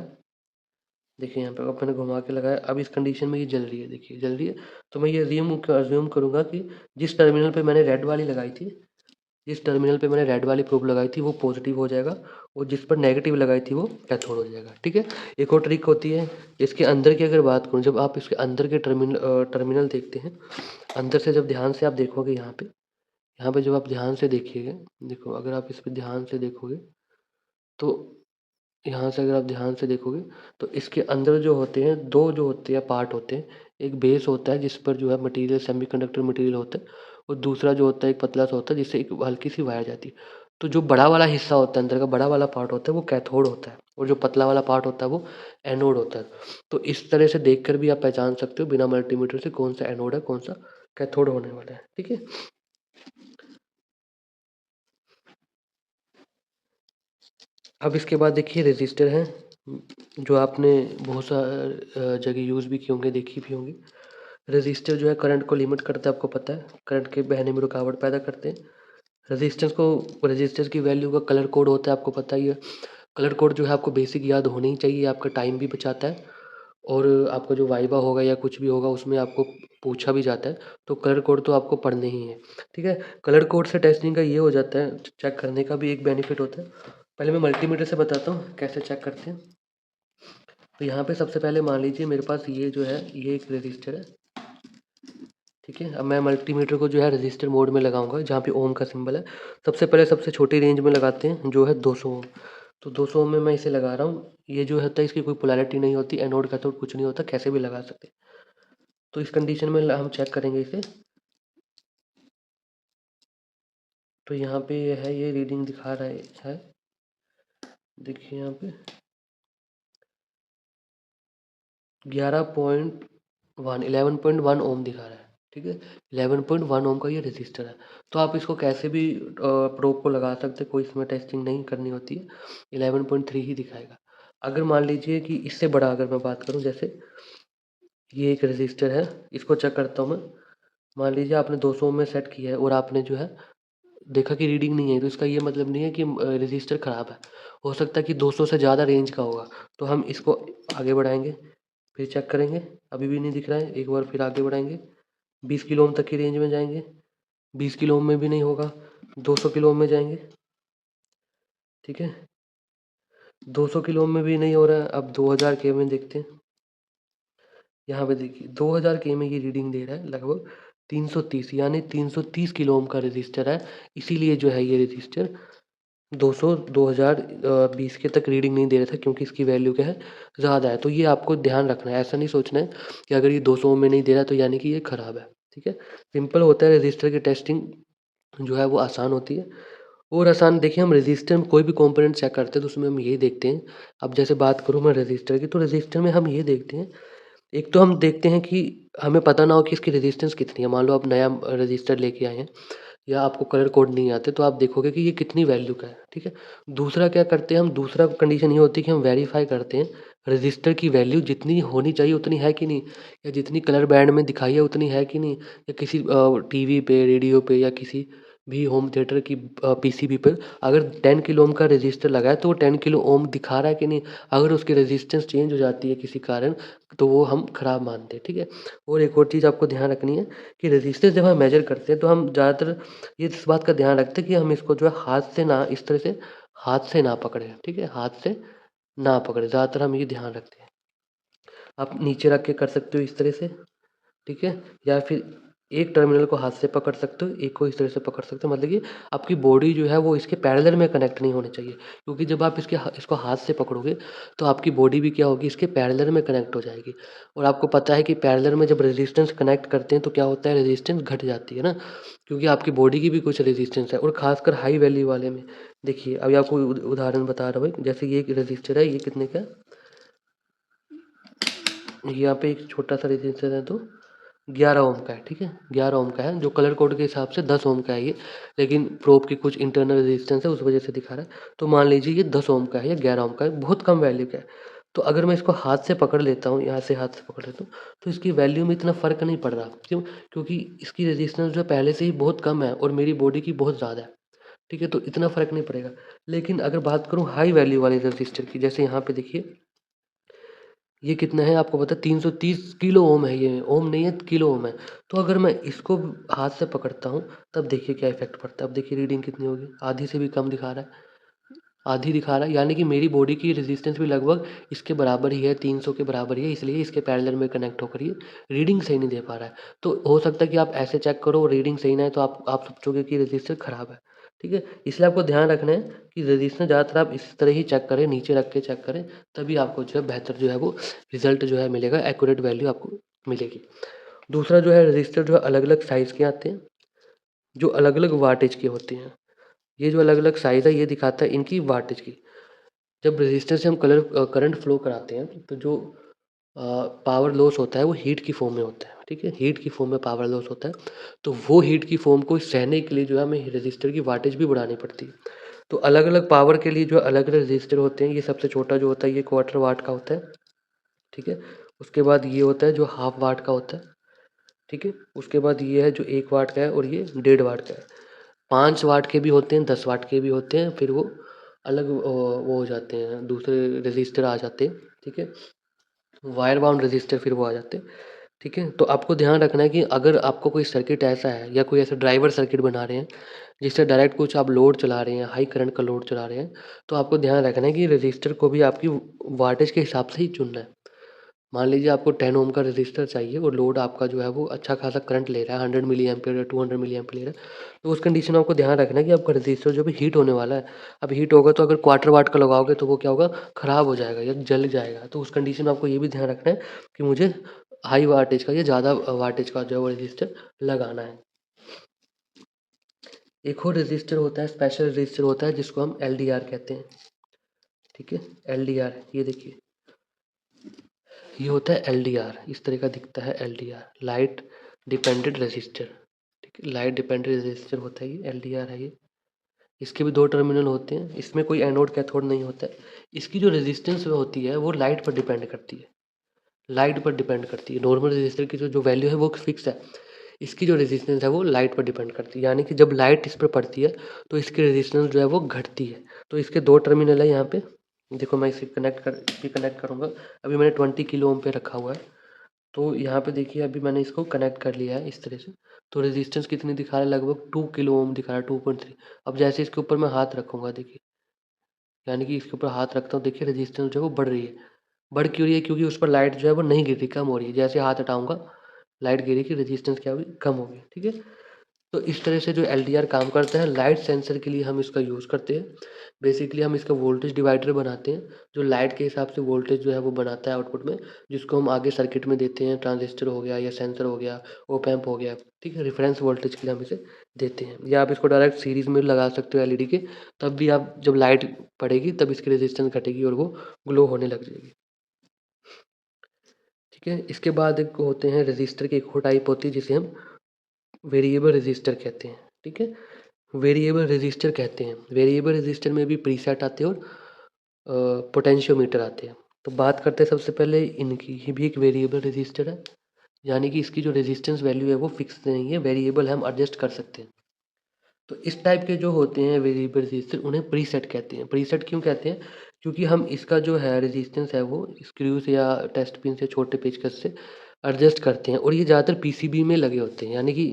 देखिए यहाँ पे अब मैंने घुमा के लगाया, अब इस कंडीशन में ये जल रही है, देखिए जल रही है। तो मैं ये अज्यूम करूँगा कि जिस टर्मिनल पे मैंने रेड वाली लगाई थी, जिस टर्मिनल पे मैंने रेड वाली प्रोब लगाई थी वो पॉजिटिव हो जाएगा, और जिस पर नेगेटिव लगाई थी वो कैथोड हो जाएगा। ठीक है। एक और ट्रिक होती है इसके अंदर की, अगर बात करूँ, जब आप इसके अंदर के टर्मिनल देखते हैं, अंदर से जब ध्यान से आप देखोगे यहाँ पे जब आप ध्यान से देखिएगा, देखो अगर आप इस पे ध्यान से देखोगे, तो यहाँ से अगर आप ध्यान से देखोगे, तो इसके अंदर जो होते हैं दो, जो होते हैं पार्ट होते हैं। एक बेस होता है जिस पर जो है मटेरियल, सेमीकंडक्टर मटेरियल होता है, और दूसरा जो होता है एक पतला सा होता है जिससे एक हल्की सी वायर जाती है। तो जो बड़ा वाला हिस्सा होता है, अंदर का बड़ा वाला पार्ट होता है वो कैथोड होता है, और जो पतला वाला पार्ट होता है वो एनोड होता है। तो इस तरह से देखकर भी आप पहचान सकते हो बिना मल्टीमीटर से कौन सा एनोड है, कौन सा कैथोड होने वाला है। ठीक है। अब इसके बाद देखिए रेजिस्टर हैं, जो आपने बहुत सा जगह यूज़ भी किए होंगे, देखी भी होंगी। रेजिस्टर जो है करंट को लिमिट करता है, आपको पता है, करंट के बहने में रुकावट पैदा करते हैं। रेजिस्टेंस की वैल्यू का कलर कोड होता है, आपको पता ही है। कलर कोड जो है आपको बेसिक याद होनी ही चाहिए, आपका टाइम भी बचाता है, और आपका जो वाइवा होगा या कुछ भी होगा उसमें आपको पूछा भी जाता है, तो कलर कोड तो आपको पढ़ने ही है। ठीक है। कलर कोड से टेस्टिंग का ये हो जाता है, चेक करने का भी एक बेनिफिट होता है। पहले मैं मल्टीमीटर से बताता हूँ कैसे चेक करते हैं। तो यहाँ पे सबसे पहले मान लीजिए मेरे पास ये जो है ये एक रजिस्टर है। ठीक है। अब मैं मल्टीमीटर को जो है रजिस्टर मोड में लगाऊंगा, जहाँ पे ओम का सिंबल है। सबसे पहले सबसे छोटी रेंज में लगाते हैं, जो है 200 ओम। तो 200 ओम में मैं इसे लगा रहा हूँ। ये जो होता है इसकी कोई पोलैरिटी नहीं होती, एनोड कैथोड कुछ नहीं होता, कैसे भी लगा सकते। तो इस कंडीशन में हम चेक करेंगे इसे। तो यहाँ पे ये है, ये रीडिंग दिखा रहा है। देखिए यहाँ पे 11.1 ओम दिखा रहा है। ठीक है। 11.1 ओम का ये रजिस्टर है। तो आप इसको कैसे भी प्रोब को लगा सकते हैं, कोई इसमें टेस्टिंग नहीं करनी होती है। 11.3 ही दिखाएगा। अगर मान लीजिए कि इससे बड़ा अगर मैं बात करूं, जैसे ये एक रजिस्टर है, इसको चेक करता हूँ मैं। मान लीजिए आपने 200 ओम में सेट किया है और आपने जो है देखा कि रीडिंग नहीं है, तो इसका ये मतलब नहीं है कि रजिस्टर ख़राब है। हो सकता है कि 200 से ज़्यादा रेंज का होगा। तो हम इसको आगे बढ़ाएंगे, फिर चेक करेंगे, अभी भी नहीं दिख रहा है, एक बार फिर आगे बढ़ाएंगे, 20 किलो ओम तक की रेंज में जाएंगे, 20 किलो ओम में भी नहीं होगा, 200 किलो ओम में जाएंगे। ठीक है। 200 किलो ओम में भी नहीं हो रहा है, अब 2000 के में देखते हैं। यहाँ पे देखिए 2000 के में ये रीडिंग दे रहा है लगभग 330, यानी 330 किलो ओम का रजिस्टर है। इसीलिए जो है ये रजिस्टर 200 2020 के तक रीडिंग नहीं दे रहा था, क्योंकि इसकी वैल्यू क्या है, ज़्यादा है। तो ये आपको ध्यान रखना है, ऐसा नहीं सोचना है कि अगर ये 200 में नहीं दे रहा तो यानी कि ये ख़राब है। ठीक है। सिंपल होता है, रजिस्टर की टेस्टिंग जो है वो आसान होती है। और आसान देखिए, हम रजिस्टर में कोई भी कंपोनेंट चेक करते हैं तो उसमें हम ये देखते हैं। अब जैसे बात करूँ मैं रजिस्टर की, तो रजिस्टर में हम ये देखते हैं, एक तो हम देखते हैं कि हमें पता ना हो कि इसकी रेजिस्टेंस कितनी है। मान लो आप नया रजिस्टर लेके आए हैं, या आपको कलर कोड नहीं आते, तो आप देखोगे कि ये कितनी वैल्यू का है। ठीक है। दूसरा क्या करते हैं हम, दूसरा कंडीशन ये होती है कि हम वेरीफाई करते हैं रजिस्टर की वैल्यू जितनी होनी चाहिए उतनी है कि नहीं, या जितनी कलर बैंड में दिखाई है उतनी है कि नहीं, या किसी टीवी पे, रेडियो पे, या किसी भी होम थिएटर की पीसीबी पर अगर 10 किलो ओम का रजिस्टर लगा है तो वो 10 किलो ओम दिखा रहा है कि नहीं। अगर उसकी रेजिस्टेंस चेंज हो जाती है किसी कारण, तो वो हम खराब मानते हैं। ठीक है। और एक और चीज़ आपको ध्यान रखनी है कि रेजिस्टेंस जब हम मेजर करते हैं तो हम ज़्यादातर ये इस बात का ध्यान रखते हैं कि हम इसको जो है हाथ से ना, इस तरह से हाथ से ना पकड़े। ठीक है। हाथ से ना पकड़े, ज़्यादातर हम ये ध्यान रखते हैं। आप नीचे रख के कर सकते हो इस तरह से। ठीक है। या फिर एक टर्मिनल को हाथ से पकड़ सकते हो, एक को इस तरह से पकड़ सकते हो, मतलब कि आपकी बॉडी जो है वो इसके पैरेलल में कनेक्ट नहीं होनी चाहिए, क्योंकि जब आप इसको हाथ से पकड़ोगे तो आपकी बॉडी भी क्या होगी, इसके पैरेलल में कनेक्ट हो जाएगी। और आपको पता है कि पैरेलल में जब रेजिस्टेंस कनेक्ट करते हैं तो क्या होता है, रेजिस्टेंस घट जाती है ना, क्योंकि आपकी बॉडी की भी कुछ रेजिस्टेंस है। और खासकर हाई वैल्यू वाले में देखिए, अभी आपको उदाहरण बता रहा हूँ, जैसे ये एक रजिस्टर है, ये कितने का है, यहाँ पे एक छोटा सा रजिस्टर है, तो 11 ओम का है। ठीक है। 11 ओम का है, जो कलर कोड के हिसाब से 10 ओम का है ये, लेकिन प्रोब की कुछ इंटरनल रेजिस्टेंस है उस वजह से दिखा रहा है। तो मान लीजिए ये 10 ओम का है या 11 ओम का है, बहुत कम वैल्यू का है। तो अगर मैं इसको हाथ से पकड़ लेता हूँ, यहाँ से हाथ से पकड़ लेता हूँ, तो इसकी वैल्यू में इतना फ़र्क नहीं पड़ रहा। क्यों? क्योंकि इसकी रेजिस्टेंस जो पहले से ही बहुत कम है और मेरी बॉडी की बहुत ज़्यादा है। ठीक है। तो इतना फ़र्क नहीं पड़ेगा। लेकिन अगर बात करूँ हाई वैल्यू वाले रजिस्टर की, जैसे यहाँ पे देखिए ये कितना है, आपको पता है 330 किलो ओम है, ये ओम नहीं है, किलो ओम है। तो अगर मैं इसको हाथ से पकड़ता हूँ तब देखिए क्या इफेक्ट पड़ता है। अब देखिए रीडिंग कितनी होगी, आधी से भी कम दिखा रहा है, आधी दिखा रहा है, यानी कि मेरी बॉडी की रेजिस्टेंस भी लगभग इसके बराबर ही है, 300 के बराबर ही है, इसलिए इसके पैरेलल में कनेक्ट होकर ये रीडिंग सही नहीं दे पा रहा है। तो हो सकता है कि आप ऐसे चेक करो, रीडिंग सही ना है, तो आप सोचोगे कि रजिस्टर खराब है। ठीक है। इसलिए आपको ध्यान रखना है कि रजिस्टर ज़्यादातर आप इस तरह ही चेक करें, नीचे रख के चेक करें, तभी आपको जो है बेहतर जो है वो रिजल्ट जो है मिलेगा, एक्यूरेट वैल्यू आपको मिलेगी। दूसरा जो है, रजिस्टर जो है अलग अलग साइज़ के आते हैं, जो अलग अलग वाटेज के होते हैं। ये जो अलग-अलग साइज़ है ये दिखाता है इनकी वाटेज की। जब रेज़िस्टर से हम करंट फ्लो कराते हैं तो जो अ, पावर लॉस होता है वो हीट की फ़ॉर्म में होता है, ठीक है? हीट की फ़ॉर्म में पावर लॉस होता है। तो वो हीट की फ़ॉर्म को सहने के लिए जो है हमें रेज़िस्टर की वाटेज भी बढ़ानी पड़ती है। तो अलग-अलग पावर के लिए जो अलग-अलग रेज़िस्टर होते हैं, ये सबसे छोटा जो होता है ये क्वार्टर वाट का होता है, ठीक है? उसके बाद ये होता है जो हाफ वाट का होता है, ठीक है? उसके बाद ये है जो 1 वाट का है और ये 1.5 वाट का है। 5 वाट के भी होते हैं, 10 वाट के भी होते हैं, फिर वो अलग वो हो जाते हैं, दूसरे रेज़िस्टर आ जाते हैं, ठीक है? वायर बाउंड रेज़िस्टर फिर वो आ जाते हैं, ठीक है? तो आपको ध्यान रखना है कि अगर आपको कोई सर्किट ऐसा है या कोई ऐसा ड्राइवर सर्किट बना रहे हैं, जिससे डायरेक्ट कुछ आप लोड चला रहे हैं, हाई करंट का लोड चला रहे हैं, तो आपको ध्यान रखना है कि रेज़िस्टर को भी आपकी वाटेज के हिसाब से ही चुनना है। मान लीजिए आपको 10 ओम का रेज़िस्टर चाहिए और लोड आपका जो है वो अच्छा खासा करंट ले रहा है, 100 मिली एम्पीयर या 200 मिली एम्पीयर ले रहा है, तो उस कंडीशन में आपको ध्यान रखना है कि आपका रेज़िस्टर जो भी हीट होने वाला है, अब हीट होगा तो अगर क्वार्टर वाट का लगाओगे तो वो क्या होगा, ख़राब हो जाएगा या जल जाएगा। तो उस कंडीशन में आपको ये भी ध्यान रखना है कि मुझे हाई वाटेज का या ज़्यादा वाटेज का जो है वो रेज़िस्टर लगाना है। एक और रेज़िस्टर होता है, स्पेशल रेज़िस्टर होता है जिसको हम एलडीआर कहते हैं, ठीक है? एलडीआर ये देखिए, ये होता है एलडीआर, इस तरह का दिखता है एलडीआर, लाइट डिपेंडेंट रेज़िस्टर, ठीक है? लाइट डिपेंडेंट रेज़िस्टर होता है ये, एलडीआर है ये। इसके भी 2 टर्मिनल होते हैं, इसमें कोई एनोड कैथोड नहीं होता है। इसकी जो रेज़िस्टेंस होती है वो लाइट पर डिपेंड करती है, लाइट पर डिपेंड करती है। नॉर्मल रेज़िस्टर की जो वैल्यू है वो फिक्स है, इसकी जो रेज़िस्टेंस है वो लाइट पर डिपेंड करती है। यानी कि जब लाइट इस पे पड़ती है तो इसकी रेज़िस्टेंस जो है वो घटती है। तो इसके 2 टर्मिनल है यहाँ पे, देखो मैं इसे कनेक्ट करूँगा। अभी मैंने 20 किलो ओम पे रखा हुआ है। तो यहाँ पे देखिए अभी मैंने इसको कनेक्ट कर लिया है इस तरह से। तो रेज़िस्टेंस कितनी दिखा रहा है, लगभग 2 किलो ओम दिखा रहा है, 2.3। अब जैसे इसके ऊपर मैं हाथ रखूँगा देखिए, यानी कि इसके ऊपर हाथ रखता हूँ, देखिए रेज़िस्टेंस जो है वो बढ़ रही है। बढ़ क्यों रही है? क्योंकि उस पर लाइट जो है वो नहीं गिर रही, कम हो रही है। जैसे हाथ हटाऊँगा, लाइट गिरेगी, रेज़िस्टेंस क्या होगी? कम होगी, ठीक है? तो इस तरह से जो एलडीआर काम करता है, लाइट सेंसर के लिए हम इसका यूज़ करते हैं। बेसिकली हम इसका वोल्टेज डिवाइडर बनाते हैं, जो लाइट के हिसाब से वोल्टेज जो है वो बनाता है आउटपुट में, जिसको हम आगे सर्किट में देते हैं। ट्रांजिस्टर हो गया या सेंसर हो गया, ऑप एम्प हो गया, ठीक है? रेफरेंस वोल्टेज के लिए हम इसे देते हैं। या आप इसको डायरेक्ट सीरीज़ में लगा सकते हो एलईडी के, तब भी आप जब लाइट पड़ेगी तब इसकी रेजिस्टेंस घटेगी और वो ग्लो होने लग जाएगी, ठीक है? इसके बाद एक होते हैं रेजिस्टर की, एक और टाइप होती है जिसे हम वेरिएबल रेजिस्टर कहते हैं, ठीक है? वेरिएबल रेजिस्टर कहते हैं। वेरिएबल रेजिस्टर में भी प्रीसेट आते हैं और पोटेंशियोमीटर आते हैं। तो बात करते हैं सबसे पहले इनकी। ये भी एक वेरिएबल रेजिस्टर है, यानी कि इसकी जो रेजिस्टेंस वैल्यू है वो फिक्स नहीं है, वेरिएबल है, हम एडजस्ट कर सकते हैं। तो इस टाइप के जो होते हैं वेरिएबल रेजिस्टर, उन्हें प्रीसेट कहते हैं। प्रीसेट क्यों कहते हैं? क्योंकि हम इसका जो है रेजिस्टेंस है वो स्क्रू से या टेस्ट पिन से, छोटे पेचकस से एडजस्ट करते हैं, और ये ज़्यादातर पीसीबी में लगे होते हैं। यानी कि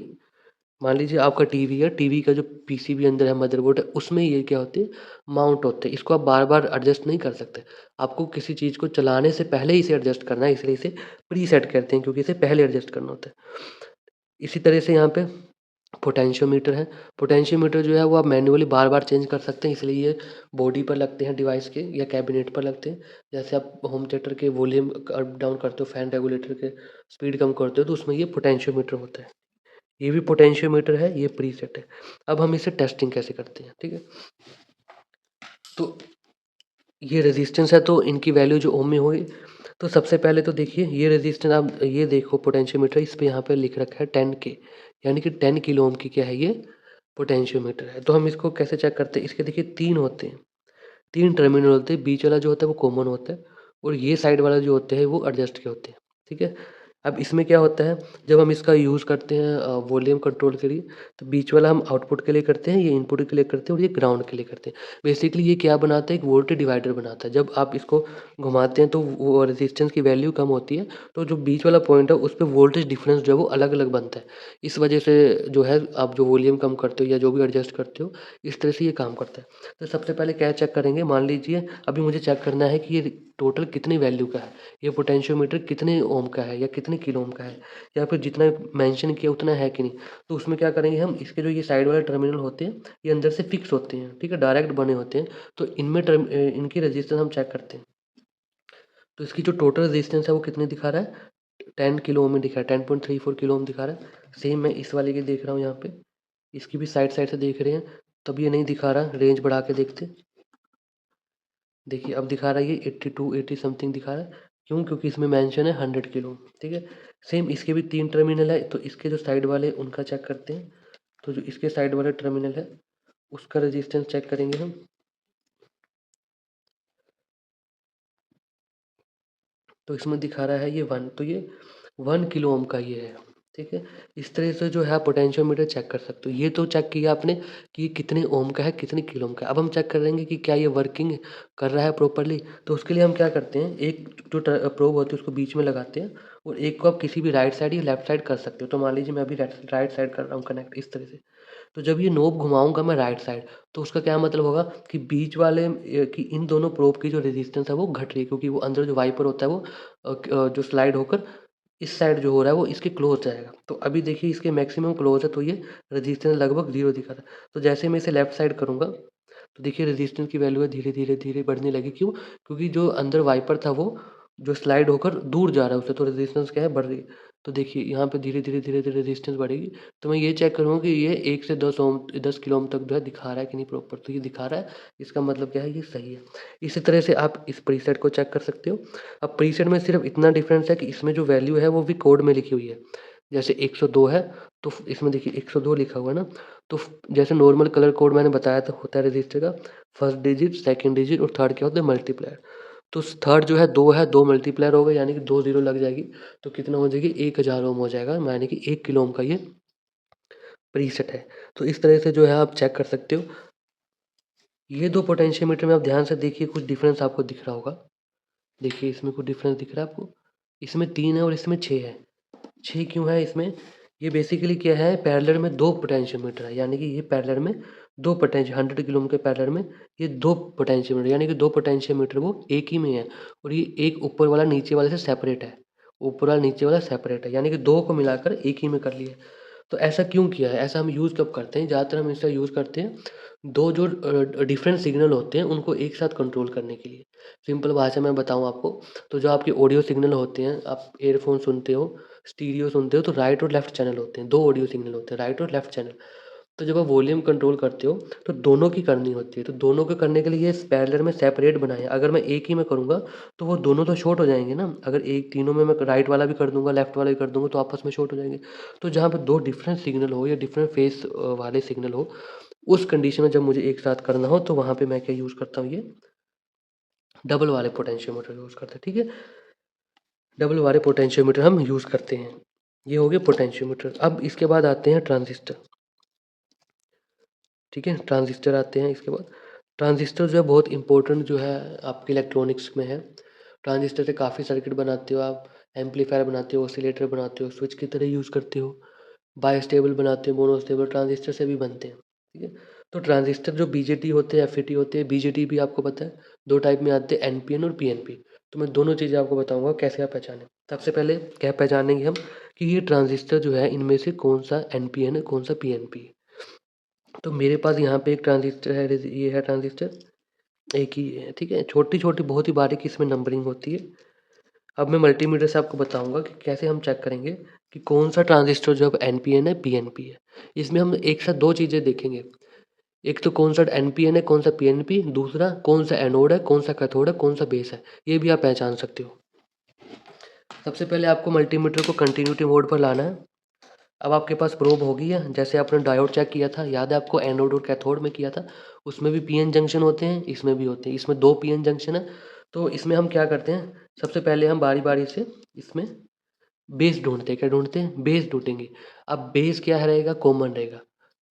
मान लीजिए आपका टीवी है, टीवी का जो पीसीबी अंदर है, मदरबोर्ड है, उसमें ये क्या होते हैं, माउंट होते हैं। इसको आप बार-बार एडजस्ट नहीं कर सकते। आपको किसी चीज़ को चलाने से पहले ही इसे एडजस्ट करना है, इसलिए इसे प्रीसेट करते हैं, क्योंकि इसे पहले एडजस्ट करना होता है। इसी तरह से यहाँ पे पोटेंशियोमीटर है। पोटेंशियोमीटर जो है वो आप मैन्युअली बार-बार चेंज कर सकते हैं, इसलिए ये बॉडी पर लगते हैं डिवाइस के या कैबिनेट पर लगते हैं। जैसे आप होम थिएटर के वॉल्यूम अप डाउन करते हो, फैन रेगुलेटर के स्पीड कम करते हो, तो उसमें ये पोटेंशियोमीटर होता है। ये भी पोटेंशियोमीटर है, ये प्रीसेट है। अब हम इसे टेस्टिंग कैसे करते हैं, ठीक है? तो ये रेजिस्टेंस है, तो इनकी वैल्यू जो ओम में होगी, तो सबसे पहले तो देखिए ये रेजिस्टेंस, आप ये देखो पोटेंशियोमीटर, इस पे यहाँ पे लिख रखा है 10 के, यानी कि 10 किलो ओम की क्या है ये, पोटेंशियोमीटर है। तो हम इसको कैसे चेक करते हैं? इसके देखिए 3 होते हैं, 3 टर्मिनल होते हैं, बीच वाला जो होता है वो कॉमन होता है और ये साइड वाला जो होते हैं वो एडजस्ट के होते हैं, ठीक है? अब इसमें क्या होता है, जब हम इसका यूज़ करते हैं वॉल्यूम कंट्रोल के लिए, तो बीच वाला हम आउटपुट के लिए करते हैं, ये इनपुट के लिए करते हैं और ये ग्राउंड के लिए करते हैं। बेसिकली ये क्या बनाता है, एक वोल्टेज डिवाइडर बनाता है। जब आप इसको घुमाते हैं तो वो रेजिस्टेंस की वैल्यू कम होती है, तो जो बीच वाला पॉइंट है उस पे वोल्टेज डिफरेंस जो है वो अलग-अलग बनता है। इस वजह से जो है आप जो वॉल्यूम कम करते हो या जो भी एडजस्ट करते हो, इस तरह से ये काम करता है। तो सबसे पहले क्या चेक करेंगे, मान लीजिए अभी मुझे चेक करना है कि ये टोटल कितनी वैल्यू का है, ये पोटेंशियोमीटर कितने ओम का है या कितने किलो ओम का है, या फिर जितना मेंशन किया उतना है कि नहीं। तो उसमें क्या करेंगे हम, इसके जो ये साइड वाले टर्मिनल होते हैं ये अंदर से फिक्स होते हैं, ठीक है, डायरेक्ट बने होते हैं। तो इनमें इनकी रेजिस्टेंस हम चेक करते हैं। तो इसकी जो टोटल रेजिस्टेंस है वो कितनी दिखा रहा है, 10 किलो ओम में दिखा रहा है, 10.34 किलो ओम दिखा रहा है। सेम मैं इस वाले की देख रहा हूँ यहाँ पे, इसकी भी साइड साइड से देख रहे हैं। तब ये नहीं दिखा रहा, रेंज बढ़ा के देखते। देखिए अब दिखा रहा है ये 82 80 समथिंग दिखा रहा है। क्यों? क्योंकि इसमें मेंशन है 100 किलो। ठीक है, सेम इसके भी 3 टर्मिनल है, तो इसके जो साइड वाले उनका चेक करते हैं। तो जो इसके साइड वाला टर्मिनल है उसका रेजिस्टेंस चेक करेंगे हम। तो इसमें दिखा रहा है ये 1, तो ये 1 किलो ओम का ये है। ठीक है, इस तरह से जो है आप पोटेंशियोमीटर चेक कर सकते हो। ये तो चेक किया आपने कि ये कितने ओम का है, कितने किलो ओम का है। अब हम चेक करेंगे कि क्या ये वर्किंग कर रहा है प्रॉपर्ली। तो उसके लिए हम क्या करते हैं, एक जो प्रोब होती है उसको बीच में लगाते हैं, और एक को आप किसी भी राइट साइड या लेफ्ट साइड कर सकते हो। तो मान लीजिए मैं अभी राइट साइड कर रहा हूँ कनेक्ट इस तरह से। तो जब ये नोब घुमाऊँगा मैं राइट साइड, तो उसका क्या मतलब होगा कि बीच वाले कि इन दोनों प्रोब की जो रेजिस्टेंस है वो घट रही है, क्योंकि वो अंदर जो वाइपर होता है वो जो स्लाइड होकर इस साइड जो हो रहा है वो इसके क्लोज जाएगा। तो अभी देखिए इसके मैक्सिमम क्लोज है, तो ये रेजिस्टेंस लगभग 0 दिखा रहा है। तो जैसे मैं इसे लेफ्ट साइड करूँगा, तो देखिए रेजिस्टेंस की वैल्यू है धीरे धीरे धीरे बढ़ने लगी। क्यों? क्योंकि जो अंदर वाइपर था वो जो स्लाइड होकर दूर जा रहा है उससे, तो रेजिस्टेंस क्या है, बढ़ रही है। तो देखिए यहाँ पे धीरे धीरे धीरे धीरे रेजिस्टेंस बढ़ेगी। तो मैं ये चेक करूँगा कि ये 1 से 10 ओम 10 किलो ओम तक जो है दिखा रहा है कि नहीं प्रॉपर। तो ये दिखा रहा है, इसका मतलब क्या है, ये सही है। इसी तरह से आप इस प्रीसेट को चेक कर सकते हो। अब प्रीसेट में सिर्फ इतना डिफरेंस है कि इसमें जो वैल्यू है वो भी कोड में लिखी हुई है। जैसे 102 है, तो इसमें देखिए 102 लिखा हुआ है ना। तो जैसे नॉर्मल कलर कोड मैंने बताया था होता है रजिस्टर का, फर्स्ट डिजिट, सेकंड डिजिट और थर्ड क्या होता है, मल्टीप्लायर। तो थर्ड जो है 2 है, 2 मल्टीप्लायर हो गए, यानी कि 2 ज़ीरो लग जाएगी। तो कितना हो जाएगी, 1000 ओम हो जाएगा, यानी कि 1 किलो ओम का ये प्रीसेट है। तो इस तरह से जो है आप चेक कर सकते हो। ये 2 पोटेंशियोमीटर में आप ध्यान से देखिए, कुछ डिफरेंस आपको दिख रहा होगा। देखिए इसमें कुछ डिफरेंस दिख रहा है आपको। इसमें 3 है और इसमें 6 है। 6 क्यों है इसमें? ये बेसिकली क्या है, पैरेलल में 2 पोटेंशियोमीटर है, यानी कि ये पैरेलल में 2 पोटेंशियो 100 किलो ओम के पैरेलल में ये 2 पोटेंशियोमीटर, यानी कि 2 पोटेंशियोमीटर वो एक ही में है। और ये एक ऊपर वाला नीचे वाले से सेपरेट है। ऊपर वाला नीचे वाला सेपरेट है, यानी कि 2 को मिलाकर एक ही में कर लिया। तो ऐसा क्यों किया है? ऐसा हम यूज़ कब करते हैं? ज़्यादातर हम इसका यूज़ करते हैं 2 जो डिफरेंट सिग्नल होते हैं उनको एक साथ कंट्रोल करने के लिए। सिंपल भाषा में बताऊँ आपको, तो जो आपके ऑडियो सिग्नल होते हैं, आप ईयरफ़ोन सुनते हो, स्टीरियो सुनते हो, तो राइट और लेफ्ट चैनल होते हैं, 2 ऑडियो सिग्नल होते हैं, राइट और लेफ्ट चैनल। तो जब आप वॉल्यूम कंट्रोल करते हो तो दोनों की करनी होती है, तो दोनों को करने के लिए ये पैरेलल में सेपरेट बनाए हैं। अगर मैं एक ही में करूँगा तो वो दोनों तो शॉर्ट हो जाएँगे ना। अगर एक तीनों में मैं राइट वाला भी कर दूँगा, लेफ्ट वाला भी कर दूँगा, तो आपस में शॉर्ट हो जाएँगे। तो जहाँ पे 2 डिफरेंट सिग्नल हो या डिफरेंट फेज़ वाले सिग्नल हो, उस कंडीशन में जब मुझे एक साथ करना हो, तो वहाँ पे मैं क्या यूज़ करता हूँ, ये डबल वाले पोटेंशियोमीटर यूज़ करते हैं। ठीक है? डबल वाले पोटेंशियोमीटर हम यूज़ करते हैं। ये हो गए पोटेंशियोमीटर। अब इसके बाद आते हैं ट्रांजिस्टर। ठीक है? ट्रांजिस्टर आते हैं इसके बाद। ट्रांजिस्टर जो है बहुत इम्पोर्टेंट जो है आपके इलेक्ट्रॉनिक्स में है। ट्रांजिस्टर से काफ़ी सर्किट बनाते हो आप, एम्पलीफायर बनाते हो, ऑसिलेटर बनाते हो, स्विच की तरह यूज़ करते हो, बाइस्टेबल बनाते हो, मोनोस्टेबल ट्रांजिस्टर से भी बनते हैं। ठीक है? तो ट्रांजिस्टर जो बीजेटी होते हैं, एफईटी होते हैं, बीजेटी भी आपको पता है 2 टाइप में आते हैं, एनपीएन और पीएनपी। तो मैं दोनों चीज़ें आपको बताऊँगा कैसे आप पहचानें। सबसे पहले क्या पहचानेंगे हम कि ये ट्रांजिस्टर जो है इनमें से कौन-सा एनपीएन है, कौन-सा पीएनपी है। तो मेरे पास यहाँ पे एक ट्रांजिस्टर है, ये है ट्रांजिस्टर, एक ही है। ठीक है? छोटी-छोटी बहुत ही बारीक इसमें नंबरिंग होती है। अब मैं मल्टीमीटर से आपको बताऊँगा कि कैसे हम चेक करेंगे कि कौन-सा ट्रांजिस्टर जो अब एनपीएन है, पीएनपी है। इसमें हम एक साथ 2 चीज़ें देखेंगे। एक तो कौन-सा एनपीएन है, कौन-सा पीएनपी, दूसरा कौन-सा एनोड है, कौन-सा कैथोड है, कौन-सा बेस है। ये भी आप पहचान सकते हो। सबसे पहले आपको मल्टीमीटर को कंटिन्यूटी मोड पर लाना है। अब आपके पास प्रोब होगी है, जैसे आपने डायोड चेक किया था, याद है आपको एनोड और कैथोड में किया था, उसमें भी पीएन जंक्शन होते हैं, इसमें भी होते हैं। इसमें 2 पीएन जंक्शन है। तो इसमें हम क्या करते हैं, सबसे पहले हम बारी-बारी से इसमें बेस ढूँढते हैं। क्या ढूँढते हैं? बेस ढूँढेंगे। अब बेस क्या है रहेगा? कॉमन रहेगा,